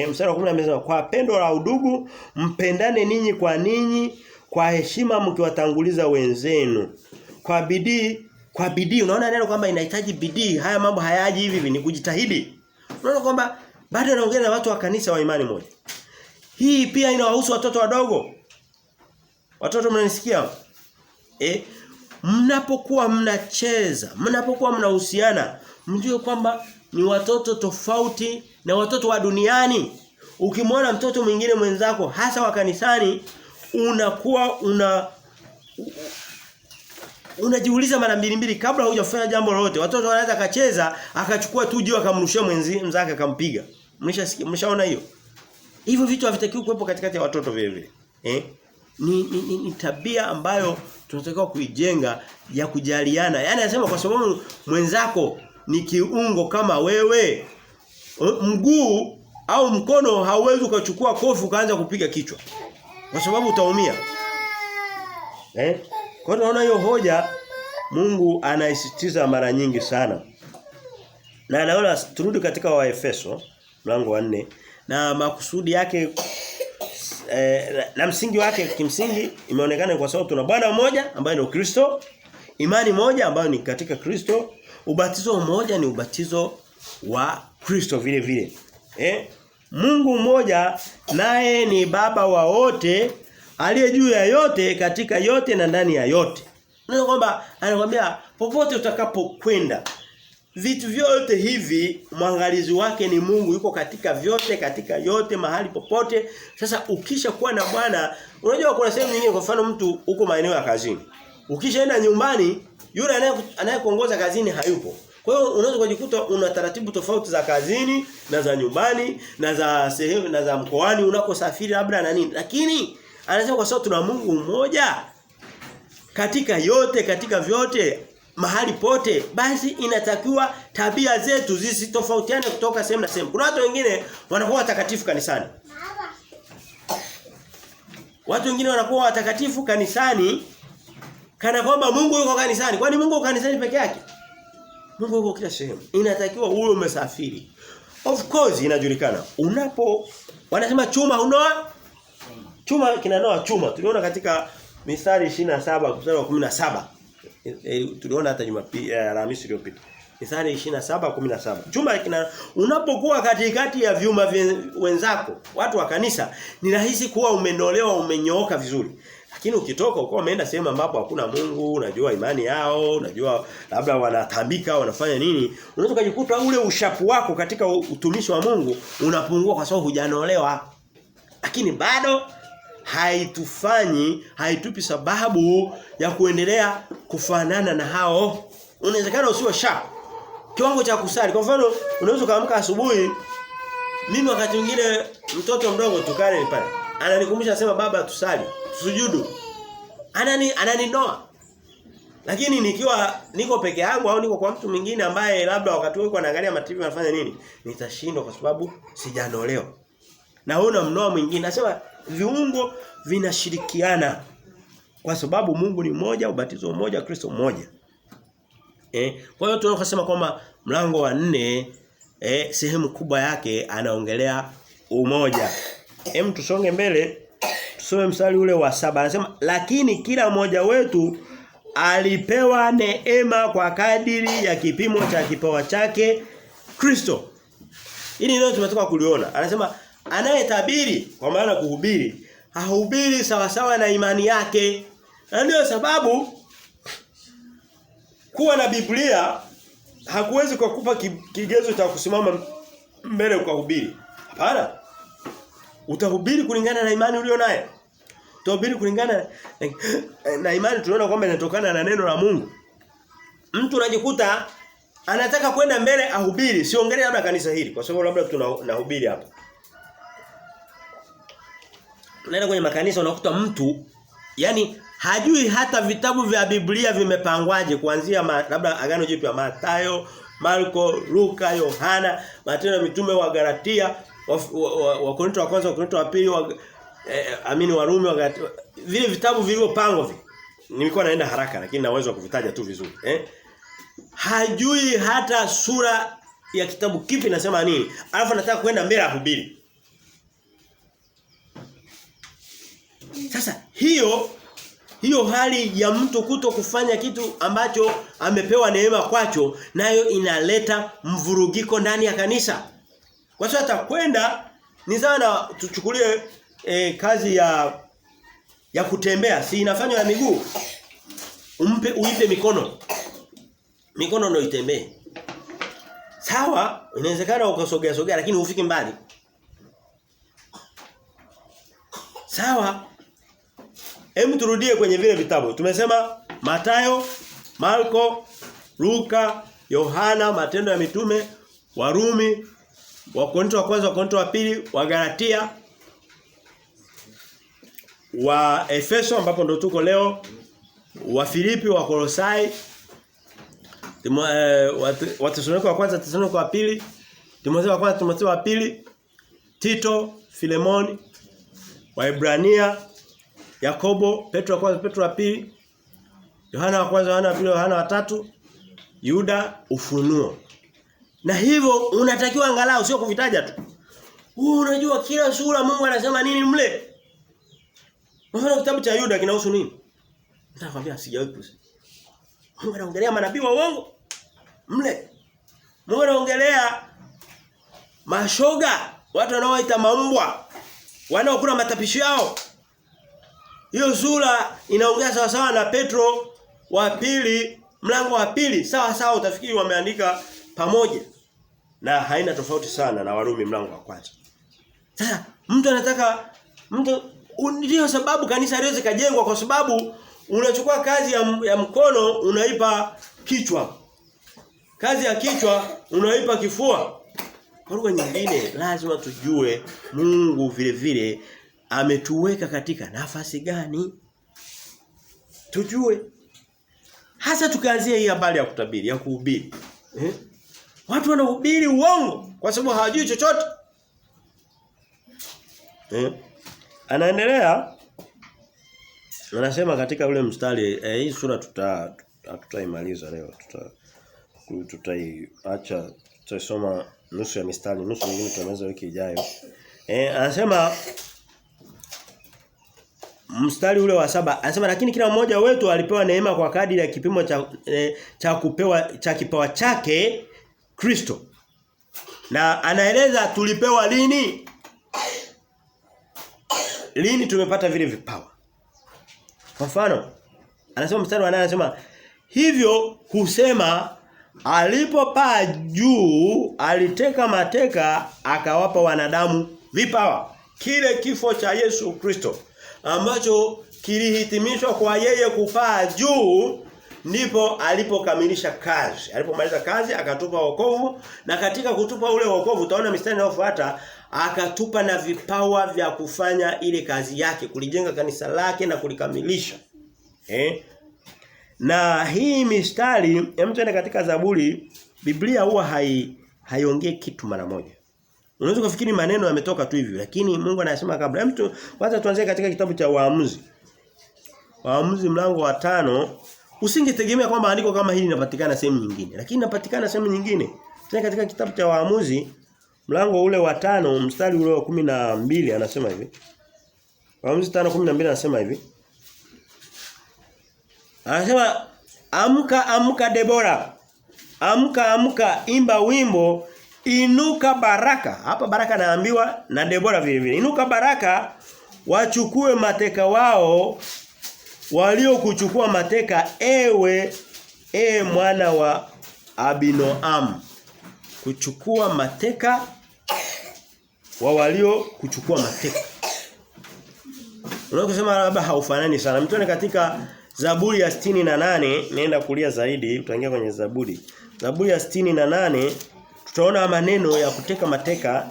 S1: Mstari wa 10 amesema kwa pendo la udugu mpendane ninyi kwa ninyi, kwa heshima mkiwatanguliza wenzenu. Kwa bidii unaona neno kwamba inahitaji bidii. Haya mambo hayaji hivi ni kujitahidi. Unaona kwamba bado anaongea na watu wa kanisa wa imani moja. Hii pia inawahusu watoto wadogo. Watoto mnanisikia? Mnapokuwa mnacheza, mnapokuwa mnahusiana, mjue kwamba ni watoto tofauti na watoto wa duniani. Ukimwona mtoto mwingine mwenzako hasa wa kanisani, unakuwa unajiuliza mara mbili kabla hujafanya jambo lolote. Watoto wanaweza kacheza akachukua tu jiwe akamrushia mwenzake akampiga. Mshaona hiyo? Hivyo vitu havitakiwi kuwepo katikati ya watoto vile vile. Ni tabia ambayo tunatakiwa kuijenga ya kujaliana. Yaani anasema kwa sababu mwenzako ni kiungo kama wewe, mguu au mkono hauwezi ukachukua kofi ukaanza kupiga kichwa. Kwa sababu utaumia. Kwa hiyo tunaona hiyo hoja Mungu anaisisitiza mara nyingi sana. Na naona turudi katika Waefeso mlango wa 4 na makusudi yake na msingi wake kimsingi imeonekana kwa sababu tuna Bwana mmoja ambaye ni Kristo, imani moja ambayo ni katika Kristo, ubatizo mmoja ni ubatizo wa Kristo vile vile. Mungu mmoja naye ni baba wa wote, aliye juu ya yote, katika yote na ndani ya yote. Unaona kwamba anakuambia popote utakapokwenda, vitu vyote hivi mwangalizi wake ni Mungu, yuko katika vyote, katika yote, mahali popote. Sasa ukisha kuwa na Bwana, unajua kuna sehemu nyingine kwa mfano mtu uko maeneo ya kazini. Ukishaenda nyumbani, yule anayekuongoza kazini hayupo. Kwa hiyo unaweza kujikuta una taratibu tofauti za kazini na za nyumbani na za sehemu na za mkoani unakosafiri labda na nini. Lakini anasema kwa sababu tuna Mungu mmoja katika yote, katika vyote, mahali pote, basi inatakiwa tabia zetu zisitofautiane kutoka sehemu na sehemu. Kuna watu wengine wanakuwa watakatifu kanisani. Watu wengine wanakuwa watakatifu kanisani kana kwamba Mungu yuko kanisani. Kwani Mungu yuko kanisani peke yake? Mungu yuko kila sehemu. Inatakiwa uwe umesafiri. Of course inajulikana. Wanasema chuma unoa? Chuma kinanoa chuma. Tuliona katika Mithali 27 mstari wa 17. Tuliona hata Jumapili Alhamisi iliyopita. Mithali 27:17. Chuma unapokuwa katikati ya vyuma wenzako, watu wa kanisa, ni rahisi kuwa umenolewa, umenyooka vizuri. Lakini ukitoka uko umeenda sehemu ambapo hakuna Mungu, unajua imani yao, unajua labda wanatambika, wanafanya nini, unaweza kujikuta ule ushapu wako katika utumishi wa Mungu unapungua kwa sababu hujanolewa. Lakini bado haitupi sababu ya kuendelea kufanana na hao. Unawezekana usiwe sharp. Kiwango cha kusali. Kwa mfano, unaweza kaamka asubuhi, mimi wakati mwingine mtoto mdogo tukane pale. Ananikumbusha sema baba tusali, tusujudu. Ananinoa. Lakini nikiwa niko peke yangu au niko kwa mtu mwingine ambaye labda wakati wako anaangalia mativi anafanya nini? Nitashindwa kwa sababu sijanolewa. Na huna mnoa mwingine. Nasema viungo vinashirikiana. Kwa sababu Mungu ni mmoja, ubatizo mmoja, Kristo mmoja. Kwa hiyo tunakosema kwamba mlango wa 4 sehemu kubwa yake anaongelea umoja. Tusonge mbele. Tusome mstari ule wa 7. Anasema lakini kila mmoja wetu alipewa neema kwa kadiri ya kipimo cha kipawa chake Kristo. Hili ndio tumetoka kuliona. Anasema anayetabiri kwa maana kuhubiri, hahubiri sawa sawa na imani yake. Na ndio sababu kuwa na Biblia hakuwezi kukupa kigezo cha kusimama mbele ukahubiri. Hapana. Utahubiri kulingana na imani ulionayo. Utahubiri kulingana na imani tunaona kwamba inatokana na neno la Mungu. Mtu unajikuta anataka kwenda mbele ahubiri, siongelee labda kanisa hili kwa sababu labda tunahubiri hapa. Unaenda kwenye makanisa unakuta mtu yani hajui hata vitabu vya Biblia vimepangwaje kuanzia labda Agano Jipya, Mathayo, Marko, Luka, Yohana, Matendo ya Mitume, wa Galatia, wa Korinto wa kwanza, wa Korinto wa pili, Warumi, vile vitabu vilivyopangwa vile. Nilikuwa naenda haraka lakini na uwezo wa kuvitaja tu vizuri, Hajui hata sura ya kitabu kipi inasema nini. Alafu anataka kwenda mbele ahubiri. Sasa hiyo hali ya mtu kuto kufanya kitu ambacho amepewa neema kwacho, nayo inaleta mvurugiko ndani ya kanisa. Kwa sababu atakwenda ni sana tuchukulie kazi ya kutembea, si inafanywa na miguu. Uipe mikono. Mikono ndio itembee. Sawa, inawezekana ukasogea lakini ufike mbali. Sawa. Hebu turudie kwenye vile vitabu. Tumesema Mathayo, Marko, Luka, Yohana, Matendo ya Mitume, Warumi, wa Korinto wa kwanza, wa Korinto wa pili, wa Galatia, wa Efeso ambapo ndo tuko leo, wa Filipi, wa Kolosai, wa Thessalonike wa kwanza, Thessalonike wa pili, Timotheo wa kwanza, Timotheo wa pili, Tito, Filemoni, wa Ibrania, Yakobo, Petro wa kwanza, Petro wa pili, Yohana wa kwanza, Yohana wa pili, Yohana wa tatu, Yuda, Ufunuo. Na hivyo unatakiwa angalau sio kuvitaja tu. Unajua kila sura Mungu anasema nini mle? Unaona kitabu cha Yuda kinahusu nini? Nitakwambia sijawahi kusikia. Mungu anaongelea manabii wa uongo mle. Mungu anaongelea mashoga, watu wanaoita mambwa, wanaokula matapishi yao. Hiyo sura inaongea sawa sawa na Petro wa pili, mlango wa pili. Sawa sawa utafikiri wameandika pamoja. Na haina tofauti sana na Warumi mlango wa kwanza. Sasa ndio sababu kanisa haliwezi kujengwa kwa sababu unachukua kazi ya mkono unaipa kichwa. Kazi ya kichwa unaipa kifua. Kwa lugha nyingine lazima tujue Mungu vile vile ametuweka katika nafasi gani? Tujue. Hasa tukaanzia hii habari ya kutabiri, ya kuhubiri. Watu wanahubiri uongo kwa sababu hawajui chochote. Anaendelea anasema katika ule mstari hii sura tutaimaliza leo, tutaiacha, tutasoma nusu ya mistari, nusu nyingine tutamaliza wiki ijayo. Anasema mstari ule wa 7 anasema lakini kila mmoja wetu alipewa neema kwa kadiri ya kipimo cha kipawa chake Kristo. Na anaeleza tulipewa lini? Lini tumepata vile vipawa? Kwa mfano, anasema mstari wa 8 anasema hivyo husema alipopaa juu aliteka mateka akawapa wanadamu vipawa. Kile kifo cha Yesu Kristo ambacho kilihitimishwa kwa yeye kupaa juu ndipo alipokamilisha kazi. Alipomaliza kazi akatupa wokovu, na katika kutupa ule wokovu utaona mistari inayofuata akatupa na vipawa vya kufanya ile kazi yake, kulijenga kanisa lake na kulikamilisha. Na hii mistari, hem tuende katika Zaburi, Biblia huwa haiongei kitu mara moja. Unaweza kufikiri maneno yametoka tu hivi, lakini Mungu anasema kabla. Mtu kwanza tuanze katika kitabu cha Waamuzi. Waamuzi mlango wa 5, usingetegemea kwamba andiko kama hili linapatikana sehemu nyingine, lakini linapatikana sehemu nyingine. Tena katika kitabu cha Waamuzi mlango ule wa 5 mstari ule wa 12 anasema hivi. Waamuzi 5:12 anasema hivi. Anasema amka amka Debora. Amka amka imba wimbo, inuka Baraka. Hapa Baraka naambiwa na Debora vile vile. Inuka Baraka, wachukue mateka wao waliokuchukua mateka, ewe mwana wa Abinoam. Kuchukua mateka wa waliokuchukua mateka. Unaweza kusema labda haufanani sana. Mtuone katika Zaburi ya 68, nenda kulia zaidi, tutaingia kwenye Zaburi. Zaburi ya 68 tutaona maneno ya kuteka mateka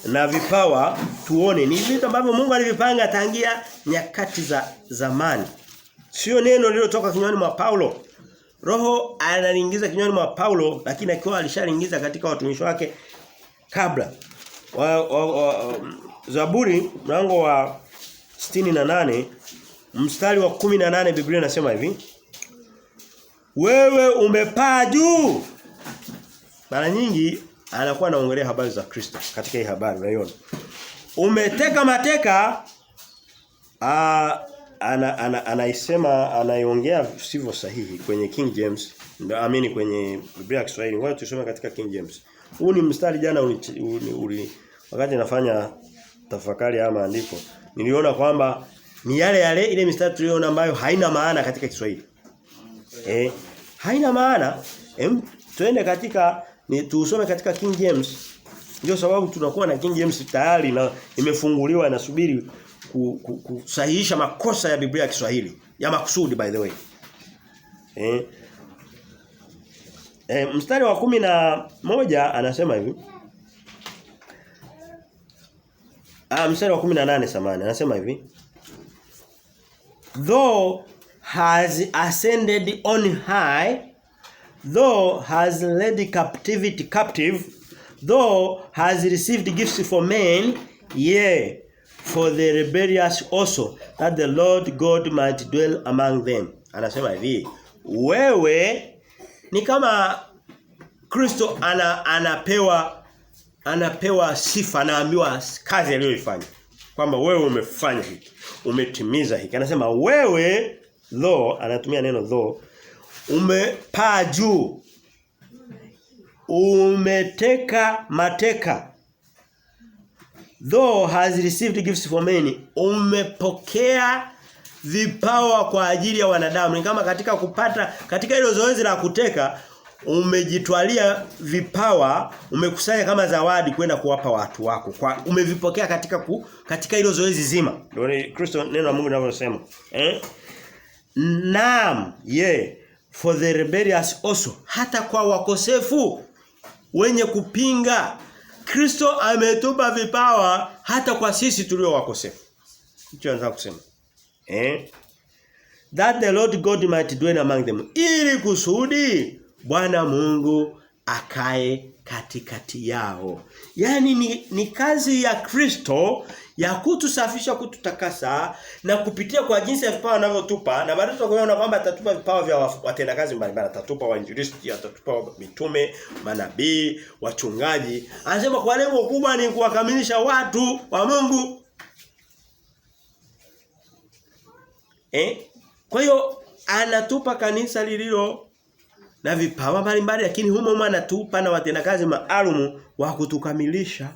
S1: na vipawa, tuone ni vitu ambavyo Mungu alivipanga tangia nyakati za zamani. Sio neno lililotoka kinywani mwa Paulo. Roho analiingiza kinywani mwa Paulo, lakini akiwa alishaingiza katika watumishi wake kabla. Zaburi mlango wa 68 mstari wa 18 Biblia inasema hivi. Wewe umepaa juu. Mara nyingi anakuwa anaongelea habari za Kristo katika hii habari unaiona. Umeteka mateka, anaisema anaiongea sivyo sahihi kwenye King James, ndio kwenye Biblia ya Kiswahili. Ngoja tusome katika King James. Huu ni mstari jana wakati nafanya tafakari ya maandiko, niliona kwamba ni yale ile mistari tuliyoona ambayo haina maana katika Kiswahili. Haina maana. Tuende katika tusome katika King James. Ndio sababu tunakuwa na King James tayari na imefunguliwa, inasubiri kusahihisha makosa ya Biblia ya Kiswahili ya makusudi, by the way. Mstari wa 11 anasema hivi. Mstari wa 18 samahani anasema hivi. Though has ascended on high, though has led captivity captive, though has received gifts for men, yea, for the rebellious also, that the Lord God might dwell among them. Anasema hivi, wewe ni kama Kristo anapewa sifa, anaambiwa kazi aliyoifanya. Kwamba wewe umefanya hiki, umetimiza hiki. Anasema wewe, though, anatumia neno though, umepaa juu, umeteka mateka, though has received gifts for men, umepokea vipawa kwa ajili ya wanadamu. Ni kama katika hilo zoezi la kuteka, umejitwalia vipawa, umekusanya kama zawadi kwenda kuwapa watu wako. Umevipokea katika hilo zoezi zima. Ndio Kristo neno la Mungu linavyosema. Naam, for the rebellious also, hata kwa wakosefu wenye kupinga. Kristo ametupa vipawa hata kwa sisi tulio wakosefu. Hicho nataka kusema. That the Lord God might dwell among them. Ili kusudi Bwana Mungu akae katikati yao. Yaani ni kazi ya Kristo ya kutusafisha, kututakasa na kupitia kwa jinsi ya vipawa anavyotupa, na baadaye tutakuona kwamba atatupa vipawa vya watendakazi mbalimbali, atatupa wainjilisti, atatupa mitume, manabii, wachungaji. Anasema kwa lengo kubwa ni kuwakamilisha watu wa Mungu. Kwa hiyo anatupa kanisa lililo na vipawa mbalimbali, lakini humo anatupa na watendakazi maalum wa kutukamilisha.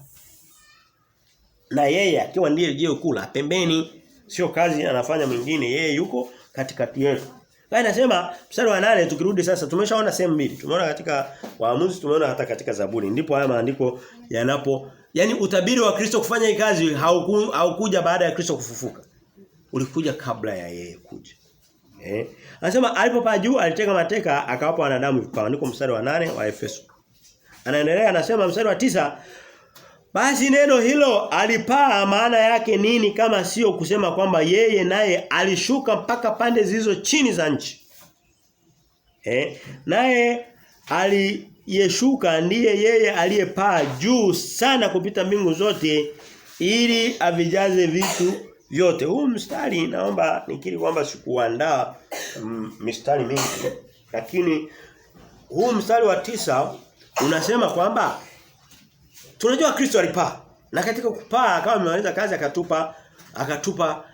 S1: Na yeye akiwa ndiye jeo kula pembeni, sio kazi anafanya mwingine, yeye yuko katikati yetu. Kwa anasema mstari wa 8, tukirudi sasa, tumeshaona sehemu mbili. Tumeona katika Waamuzi, tumeona hata katika Zaburi. Ndipo haya maandiko yani utabiri wa Kristo kufanya hii kazi haukuja baada ya Kristo kufufuka. Ulikuja kabla ya yeye kuja. Anasema alipopaa juu aliteka mateka, akawapa wanadamu vipawa. Niko mstari wa 8 wa Efeso. Anaendelea anasema mstari wa 9, basi neno hilo alipaa maana yake nini kama sio kusema kwamba yeye naye alishuka mpaka pande zilizo chini za nchi. Naye aliyeshuka ndiye yeye aliyepaa juu sana kupita mbingu zote ili avijaze vitu vyote. Huu mstari naomba nikiri kwamba sikuandaa mistari mingi, lakini huu mstari wa 9 unasema kwamba tunajua Kristo alipaa, na katika kupaa kama amemaliza kazi akatupa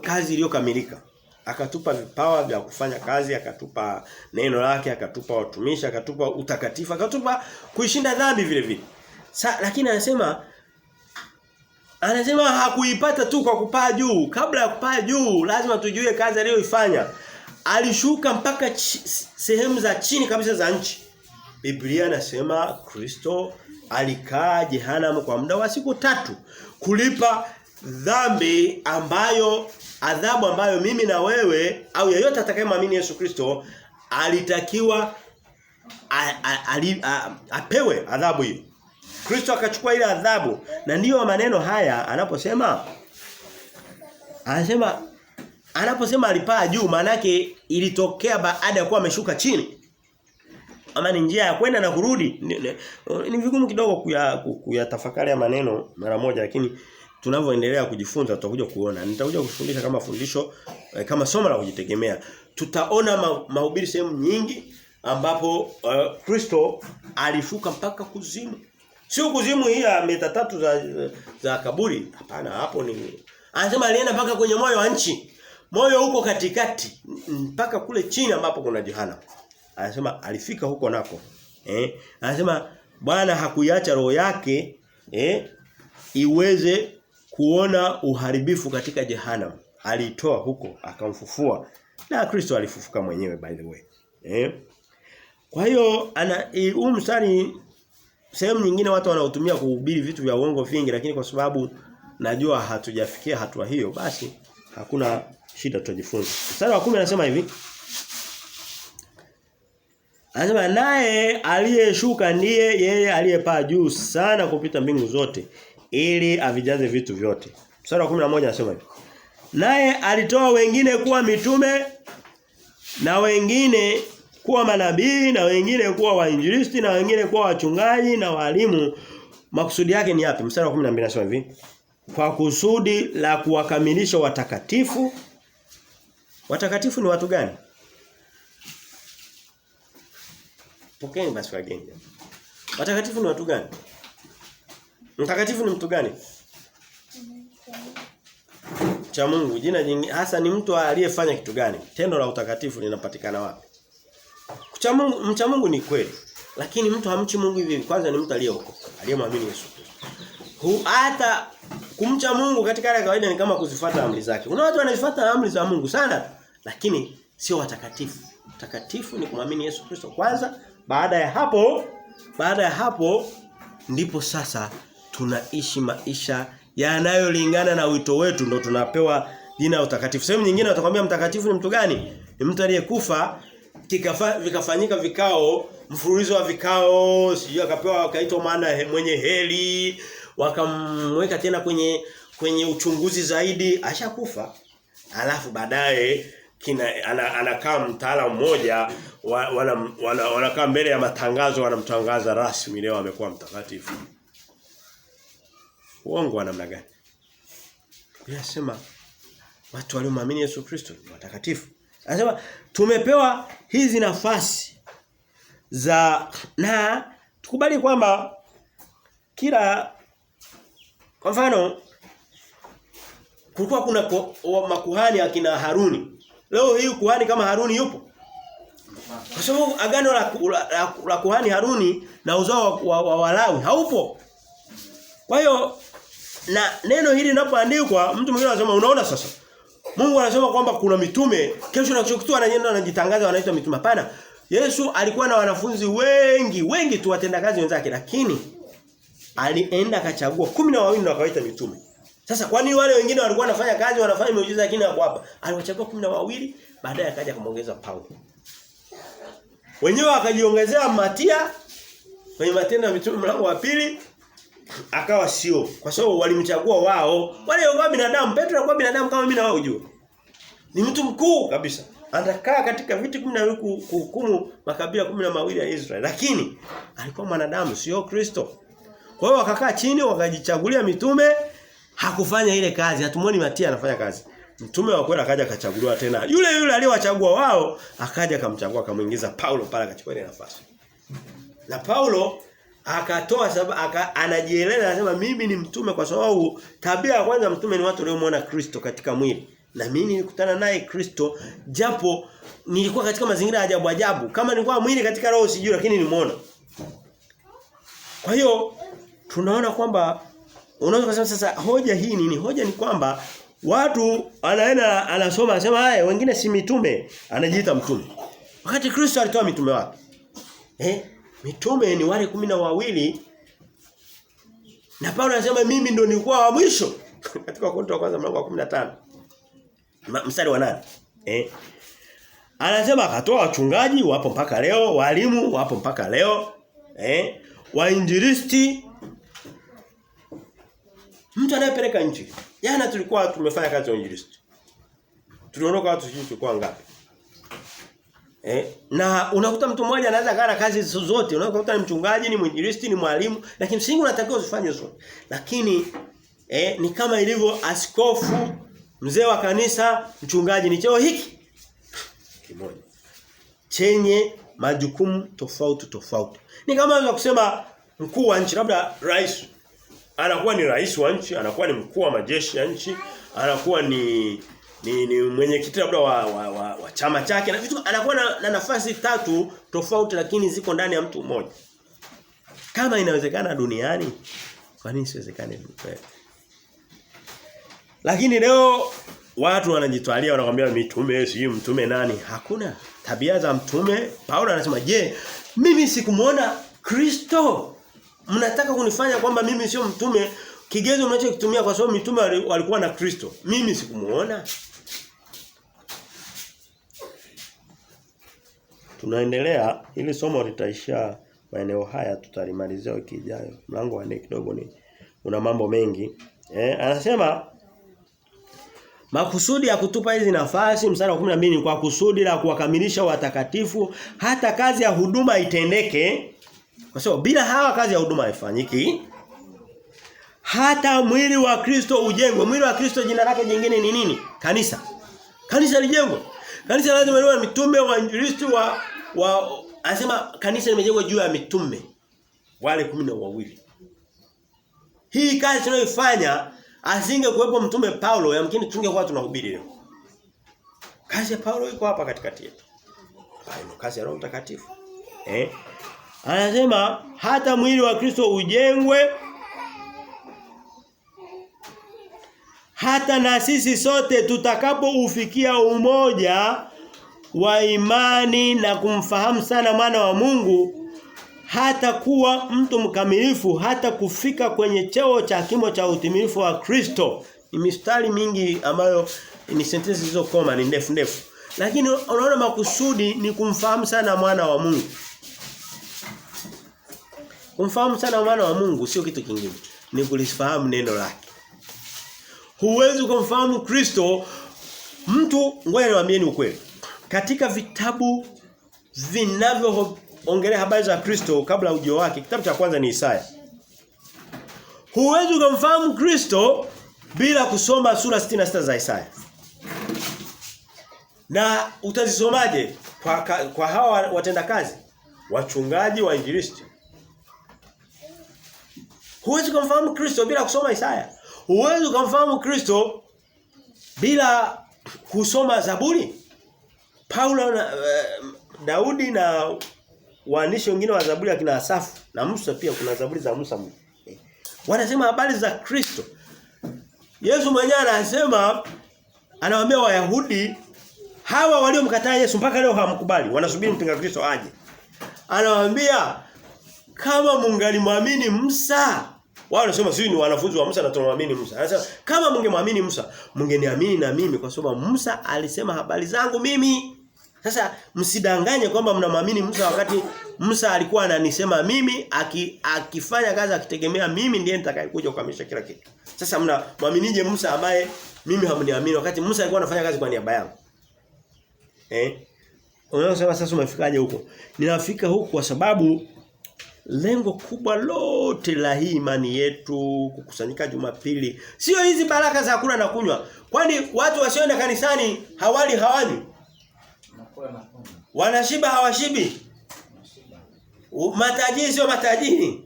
S1: kazi iliyokamilika. Akatupa vipawa vya kufanya kazi, akatupa neno lake, akatupa watumishi, akatupa utakatifu, akatupa kuishinda dhambi vile vile. Lakini anasema hakuipata tu kwa kupaa juu. Kabla ya kupaa juu lazima tujue kazi aliyoifanya. Alishuka mpaka sehemu za chini kabisa za nchi. Biblia inasema Kristo alikaa jehanamu kwa muda wa siku 3 kulipa dhambi adhabu ambayo mimi na wewe au yeyote atakayemwamini Yesu Kristo alitakiwa apewe adhabu hiyo. Kristo akachukua ile adhabu, na ndiyo maneno haya anaposema alipaa juu, maana yake ilitokea baada ya kuwa ameshuka chini. Ama ni njia ya kwenda na kurudi. Ni vigumu kidogo kuyatafakari ya maneno mara moja, lakini tunavyoendelea kujifunza tutakuja kuona. Nitakuja kufundisha kama fundisho kama somo la kujitegemea. Tutaona mahubiri sehemu nyingi ambapo Kristo alishuka mpaka kuzimu. Sio kuzimu hii ya mita 3 za kaburi. Hapana, hapo ni anasema alienda mpaka kwenye moyo wa nchi. Moyo huko katikati mpaka kule chini ambapo kuna jehanamu. Anasema alifika huko nako. Anasema Bwana hakuiacha roho yake iweze kuona uharibifu katika jehanamu. Aliitoa huko akamfufua. Na Kristo alifufuka mwenyewe by the way. Kwa hiyo huu mstari sehemu nyingine watu wanautumia kuhubiri vitu vya uongo vingi, lakini kwa sababu najua hatujafikia hatua hiyo, basi hakuna shida, tutajifunza. Mstari wa 10 anasema hivi. Anasema naye aliyeshuka ndiye yeye aliyepaa juu sana kupita mbingu zote ili avijaze vitu vyote. Mstari wa 11 anasema hivi. Naye alitoa wengine kuwa mitume, na wengine kuwa manabii, na wengine kuwa wainjilisti, na wengine kuwa wachungaji na walimu. Makusudi yake ni yapi? Mstari wa 12 anasema hivi. Kwa kusudi la kuwakamilisha watakatifu. Watakatifu ni watu gani? Pokeni basi wageni. Watakatifu ni watu gani? Mtakatifu ni mtu gani? Cha Mungu. Jina jingine hasa ni mtu aliyefanya kitu gani? Tendo la utakatifu linapatikana wapi? Mcha Mungu ni kweli. Lakini mtu hamchi Mungu hivi kwanza ni mtu aliyeokoka, aliyemwamini Yesu Kristo. Hata kumcha Mungu katika hali ya kawaida ni kama kuzifuata amri zake. Kuna watu wanazifuata amri za Mungu sana, lakini sio watakatifu. Watakatifu ni kumwamini Yesu Kristo kwanza. Baada ya hapo ndipo sasa tunaishi maisha yanayolingana na wito wetu, ndo tunapewa jina la utakatifu. Sehemu nyingine watakwambia mtakatifu ni mtu gani? Ni mtu aliyekufa vikafanyika vikao, mfululizo wa vikao, sijui akapewa akaitwa maana mwenye heri, wakamweka tena kwenye uchunguzi zaidi, ashakufa. Alafu baadaye anakaa mtaalamu mmoja wanakaa mbele ya matangazo, wanamtangaza rasmi leo amekuwa mtakatifu. Uongo wa namna gani? Anasema watu waliomwamini Yesu Kristo ni watakatifu. Anasema tumepewa hizi nafasi na tukubali kwamba kwa mfano kulikuwa kuna makuhani akina Haruni. Leo hii kuhani kama Haruni yupo? Kwa sababu agano la kuhani Haruni na uzao wa Walawi haupo. Kwa hiyo na neno hili linapoandikwa mtu mwingine anasema unaona sasa. Mungu anasema kwamba kuna mitume, kesho na kesho anajitangaza wanaitwa mitume. Hapana. Yesu alikuwa na wanafunzi wengi tu watendakazi wenzake, lakini alienda akachagua 12 na akawaita mitume. Sasa kwa nini wale wengine walikuwa wanafanya kazi, wanafanya miujiza lakini hako hapa? Aliwachagua 12, baadaye akaja kumongeza Paulo. Wenyewe akajiongezea Matia kwenye Matendo ya Mitume mlango wa 2, akawa sio. Kwa sababu walimchagua wao. Wale walikuwa binadamu, Petro alikuwa binadamu kama mimi na wewe unajua. Ni mtu mkuu kabisa. Atakaa katika viti 12 kuhukumu makabila 12 ya Israeli. Lakini alikuwa mwanadamu, sio Kristo. Kwa hiyo wakakaa chini wakajichagulia mitume, hakufanya ile kazi. Hatumuoni Matia anafanya kazi. Mtume wa kweli akaja akachaguliwa tena. Yule aliyowachagua wao akaja akamchagua akamuingiza Paulo pale akachukua ile nafasi. Na Paulo akatoa sababu anajieleza anasema mimi ni mtume kwa sababu tabia ya kwanza mtume ni watu waliomuona Kristo katika mwili. Na mimi nilikutana naye Kristo japo nilikuwa katika mazingira ya ajabu. Kama nilikuwa mwili katika roho sijui lakini nimeona. Kwa hiyo tunaona kwamba unaweza kusema sasa hoja hii nini? Hoja ni kwamba watu anaenda anasoma anasema haya wengine si mitume, anajiita mtume. Wakati Kristo alitoa mitume wake. Mitume ni wale 12 na Paulo anasema mimi ndo nilikuwa wa mwisho katika Wakorintho wa kwanza mlango wa 15. Mstari wa 8. Anasema akatoa wachungaji wapo mpaka leo, walimu wapo mpaka leo, wainjilisti, mtu anayepeleka nchi. Jana tulikuwa tumefanya kazi ya injilisti. Tuliondoka watu sisi tulikuwa ngapi? Na unakuta mtu mmoja anaweza kana kazi zote. Unakuta ni mchungaji, ni mwinjilisti, ni mwalimu, lakini msingi unatakiwa usifanye zote. Lakini ni kama ilivyo askofu, mzee wa kanisa, mchungaji ni cheo hiki kimoja. Chenye majukumu tofauti. Ni kama unaweza kusema mkuu wa nchi, labda rais anakuwa ni rais wa nchi, anakuwa ni mkuu wa majeshi ya nchi, anakuwa ni mwenyekiti labda wa chama chake na vitu anakuwa na nafasi 3 tofauti lakini ziko ndani ya mtu mmoja. Kama inawezekana duniani, kwa nini isiwezekane duniani? Lakini leo watu wanajitwalia wanakuambia mitume si mtume nani? Hakuna tabia za mtume. Paulo anasema, "Je, mimi sikumuona Kristo? Mnataka kunifanya kwamba mimi sio mtume?" Kigezo mnachokitumia kwa sababu mitume walikuwa na Kristo. Mimi sikumuona. Tunaendelea ili somo litaisha maeneo haya tutalimalizia wiki ijayo. Mlango wa 4 kidogo una mambo mengi. Anasema makusudi ya kutupa hizi nafasi mstari wa 12 ni kwa kusudi la kuwakamilisha watakatifu hata kazi ya huduma itendeke. Kwa sababu bila hawa kazi ya huduma haifanyiki. Hata mwili wa Kristo ujengwe. Mwili wa Kristo jina lake jingine ni nini? Kanisa. Kanisa lijengwe. Kanisa lazima liwe na mitume wainjilisti anasema kanisa limejengwa juu ya mitume wale 12. Hii kazi tunayoifanya asingekuwepo mtume Paulo yamkini tungekuwa tunahubiri leo. Kazi ya Paulo iko hapa katikati yetu. Hayo kazi ya Roho Mtakatifu. Anasema hata mwili wa Kristo ujengwe hata na sisi sote tutakapoufikia umoja wa imani na kumfahamu sana mwana wa Mungu hata kuwa mtu mkamilifu hata kufika kwenye cheo cha kimo cha utimilifu wa Kristo. Ni mistari mingi ambayo ni sentences hizo koma ni ndefu. Lakini unaona makusudi ni kumfahamu sana mwana wa Mungu. Kumfahamu sana mwana wa Mungu sio kitu kingine. Ni kulifahamu neno lake. Huwezi kumfahamu Kristo mtu ngoja niwaambieni ukweli. Katika vitabu vinavyoongelea habari za Kristo kabla ujio wake, kitabu cha kwanza ni Isaya. Huwezi kumfahamu Kristo bila kusoma sura 66 za Isaya. Na utazisomaje kwa hawa watendakazi, wachungaji, wainjilisti? Huwezi kumfahamu Kristo bila kusoma Isaya. Huwezi kumfahamu Kristo bila kusoma Zaburi. Paulo na Daudi na waandishi wengine wa Zaburi akina Asafu na Musa pia kuna Zaburi za Musa. Wanasema habari za Kristo. Yesu mwenyewe anasema anawaambia Wayahudi hawa waliomkataa Yesu mpaka leo hawamkubali, wanasubiri mpinga Kristo aje. Anawaambia kama mungalimwamini Musa, wao wanasema sisi ni wanafunzi wa Musa na tunamwamini Musa. Anasema kama mungemwamini Musa, mungeniamini na mimi kwa sababu Musa alisema habari zangu mimi. Sasa msidanganye kwamba mnamwamini Musa wakati Musa alikuwa ananisema mimi akifanya kazi akitegemea mimi ndiye nitakayekuja kukamilisha kila kitu. Sasa mnamwaminije Musa ambaye mimi hamniamini wakati Musa alikuwa anafanya kazi kwa niaba yangu? Unasema sasa umefikaje huko? Ninafika huko kwa sababu lengo kubwa lote la hii imani yetu kukusanyika Jumapili sio hizi baraka za kula na kunywa. Kwani watu wasioenda kanisani hawani. Wanashiba hawashibi. Matajiri sio matajiri.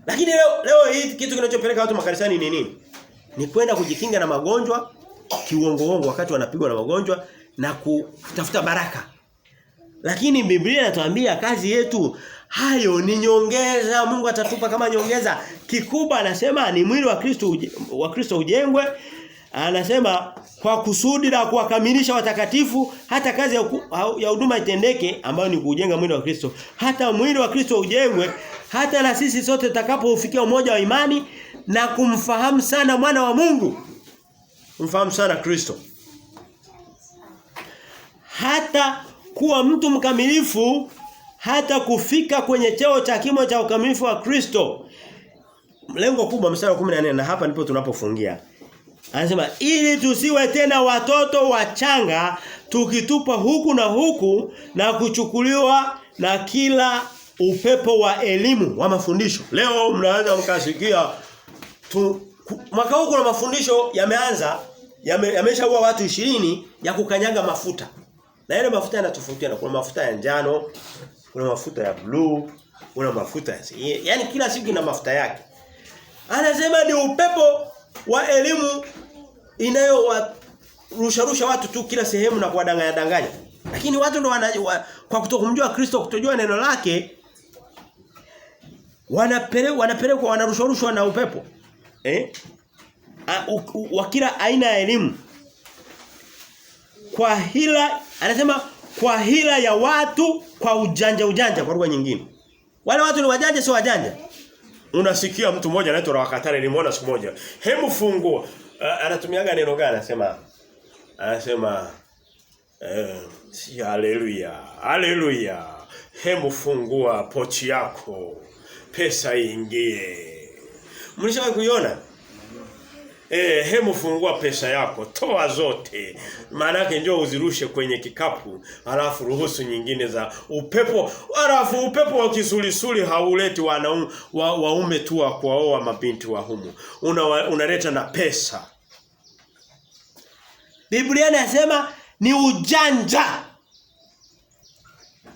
S1: Lakini leo hii kitu kinachopeleka watu makanisani ni nini? Ni kwenda kujikinga na magonjwa kiuongo wakati wanapigwa na magonjwa na kutafuta baraka. Lakini Biblia inatuambia kazi yetu hayo ni nyongeza. Mungu atatupa kama nyongeza. Kikubwa anasema ni mwili wa Kristo ujengwe. Anasema kwa kusudi la kuwakamilisha watakatifu hata kazi ya huduma itendeke ambayo ni kujenga mwili wa Kristo. Hata mwili wa Kristo ujengwe hata na sisi sote tutakapofikia umoja wa imani na kumfahamu sana mwana wa Mungu. Kumfahamu sana Kristo. Hata kuwa mtu mkamilifu hata kufika kwenye cheo cha kimo cha ukamilifu wa Kristo. Lengo kubwa mstari wa 14 na hapa ndipo tunapofungia. Anasema ili tusiwe tena watoto wachanga tukitupa huku na huku na kuchukuliwa na kila upepo wa elimu wa mafundisho. Leo mnaanza mkasikia mwaka huu kuna mafundisho yameanza yameshaua watu 20 ya kukanyaga mafuta. Na yale mafuta yanatofautiana. Kuna mafuta ya njano, kuna mafuta ya blue, kuna mafuta ya yani kila siku ina mafuta yake. Anasema ni upepo wa elimu inayorusha watu tu kila sehemu na kuwadanganya. Lakini watu ndo kwa kutokumjua Kristo, kutojua neno lake wanapelekwa wanarushwa na upepo. Wa kila aina ya elimu. Kwa hila anasema kwa hila ya watu kwa ujanja kwa lugha nyingine. Wale watu ni wajanja sio wajanja. Unasikia mtu mmoja anaitwa Rawakatare nimeona siku moja. Hebu fungua. Anatumiaga neno gani anasema si haleluya. Hebu fungua pochi yako. Pesa iingie. Mlishawahi kuiona? Hebu fungua pesa yako, toa zote. Maana yake njoo uzirushe kwenye kikapu, alafu ruhusu nyingine za upepo. Alafu upepo wa kisulisuli hauleti waume tu wa kuoa mabinti wa humu. Unaleta na pesa. Biblia inasema ni ujanja.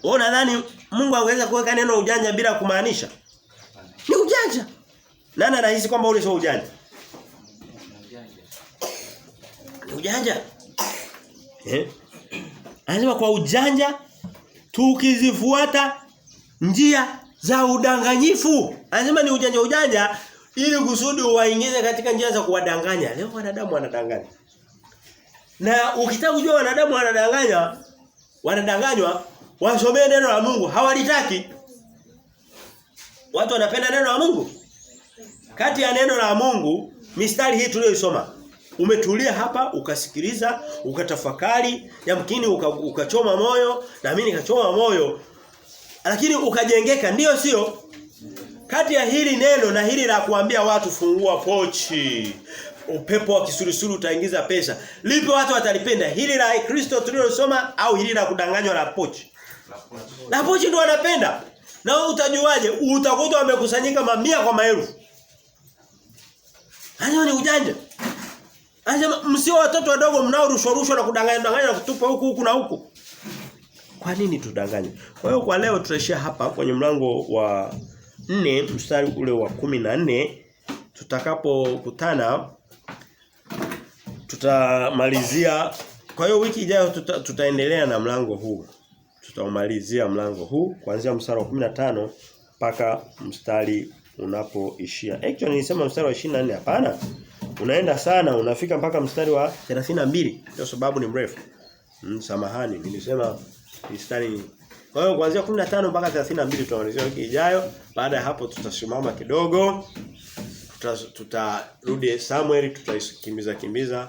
S1: Unadhani Mungu angeweza kuweka neno ujanja bila kumaanisha? Ni ujanja. Nani anahisi kwamba ule sio ujanja? Ujanja. Anasema kwa ujanja tukizifuata njia za udanganyifu. Anasema ni ujanja ili kusudi waingize katika njia za kuwadanganya. Leo wanadamu wanadanganya. Na ukitaka kujua wanadamu wanadanganywa, wasomee neno la Mungu, hawalitaki. Watu wanapenda neno la Mungu. Kati ya neno la Mungu, mistari hii tuliyosoma, umetulia hapa, ukasikiliza, ukatafakari, yamkini ukachoma moyo, na mimi nikachoma moyo. Lakini ukajengeka, ndio sio? Kati ya hili neno na hili la kuambia watu fungua pochi, upepo wa kisulisuli utaingiza pesa, lipi watu watalipenda? Hili la Kristo tulilosoma au hili la kudanganywa la pochi? La pochi ndio wanapenda. Na wewe utajuaje? Utakuta wamekusanyika mamia kwa maelfu. Hayo ni ujanja. Anasema msio watoto wadogo mnaorushwa na kudanganya na kutupa huku na huku. Kwa nini tudanganye? Kwa hiyo kwa leo tutaishia hapa kwenye mlango wa 4 mstari ule wa 14. Tutakapokutana tutamalizia. Kwa hiyo wiki ijayo tutaendelea na mlango huu. Tutamalizia mlango huu kuanzia mstari wa 15 mpaka mstari unapoishia. Actually nilisema mstari wa 24 hapana. Unaenda sana, unafika mpaka mstari wa 32. Ndio sababu ni mrefu. Samahani, nilisema mstari. Kwa hiyo kuanzia 15 mpaka 32 tutamalizia wiki ijayo. Baada ya hapo tutasimama kidogo. Tutarudi Samuel, tutaikimbiza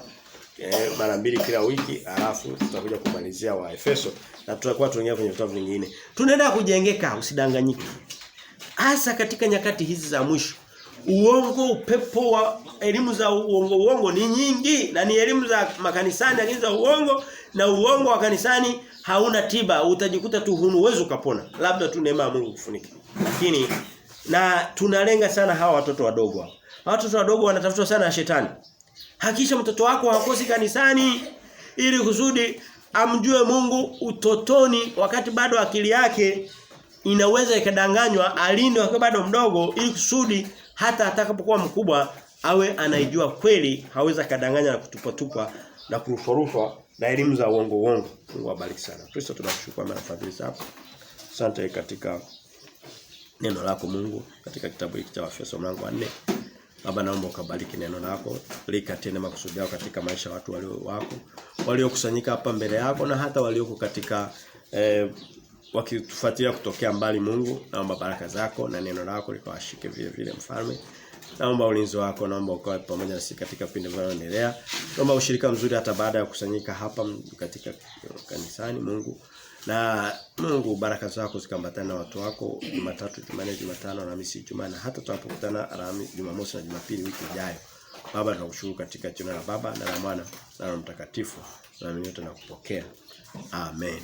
S1: mara 2 kila wiki, alafu tutakuja kumalizia wa Efeso na tutakuwa tunaingia kwenye vitabu vingine. Tunaenda kujengeka, usidanganyike. Hasa katika nyakati hizi za mwisho. Uongo, upepo wa elimu za uongo ni nyingi na ni elimu za makanisani lakini za uongo, na uongo wa kanisani hauna tiba. Utajikuta tu hunuwezi ukapona. Labda tu neema ya Mungu kufunike. Lakini na tunalenga sana hawa watoto wadogo. Watoto wadogo wanatafutwa sana na shetani. Hakisha mtoto wako hakosi kanisani ili kusudi amjue Mungu utotoni, wakati bado akili yake inaweza ikadanganywa, alindwe akiwa bado mdogo ili kusudi hata atakapokuwa mkubwa awe anaijua kweli, haweza kadanganya na kutupatupa na kurushwa na elimu za uongo. Mungu abariki sana. Kristo tunakushukuru kwa fadhili zako. Asante katika neno lako Mungu, katika kitabu hiki cha Efeso mlango wa 4. Baba, naomba ukabariki neno lako, likatende makusudi yako katika maisha ya watu waliokusanyika hapa mbele yako na hata walioko katika wakitufuatilia kutokea mbali. Mungu, naomba baraka zako na neno lako likawashike vile vile Mfalme. Naomba ulinzi wako, naomba ukawe pamoja nasi katika pindi vinavyoendelea. Naomba ushirika mzuri hata baada ya kusanyika hapa katika kanisani Mungu. Na Mungu, baraka zako zikambatane na watu wako Jumatatu, Jumanne, Jumatano, Alhamisi, Ijumaa na hata tunapokutana Alhamisi, Jumamosi na Jumapili wiki ijayo. Baba, tunakushukuru katika jina la Baba na la Mwana na la Mtakatifu. Naamini yote na kupokea. Amen.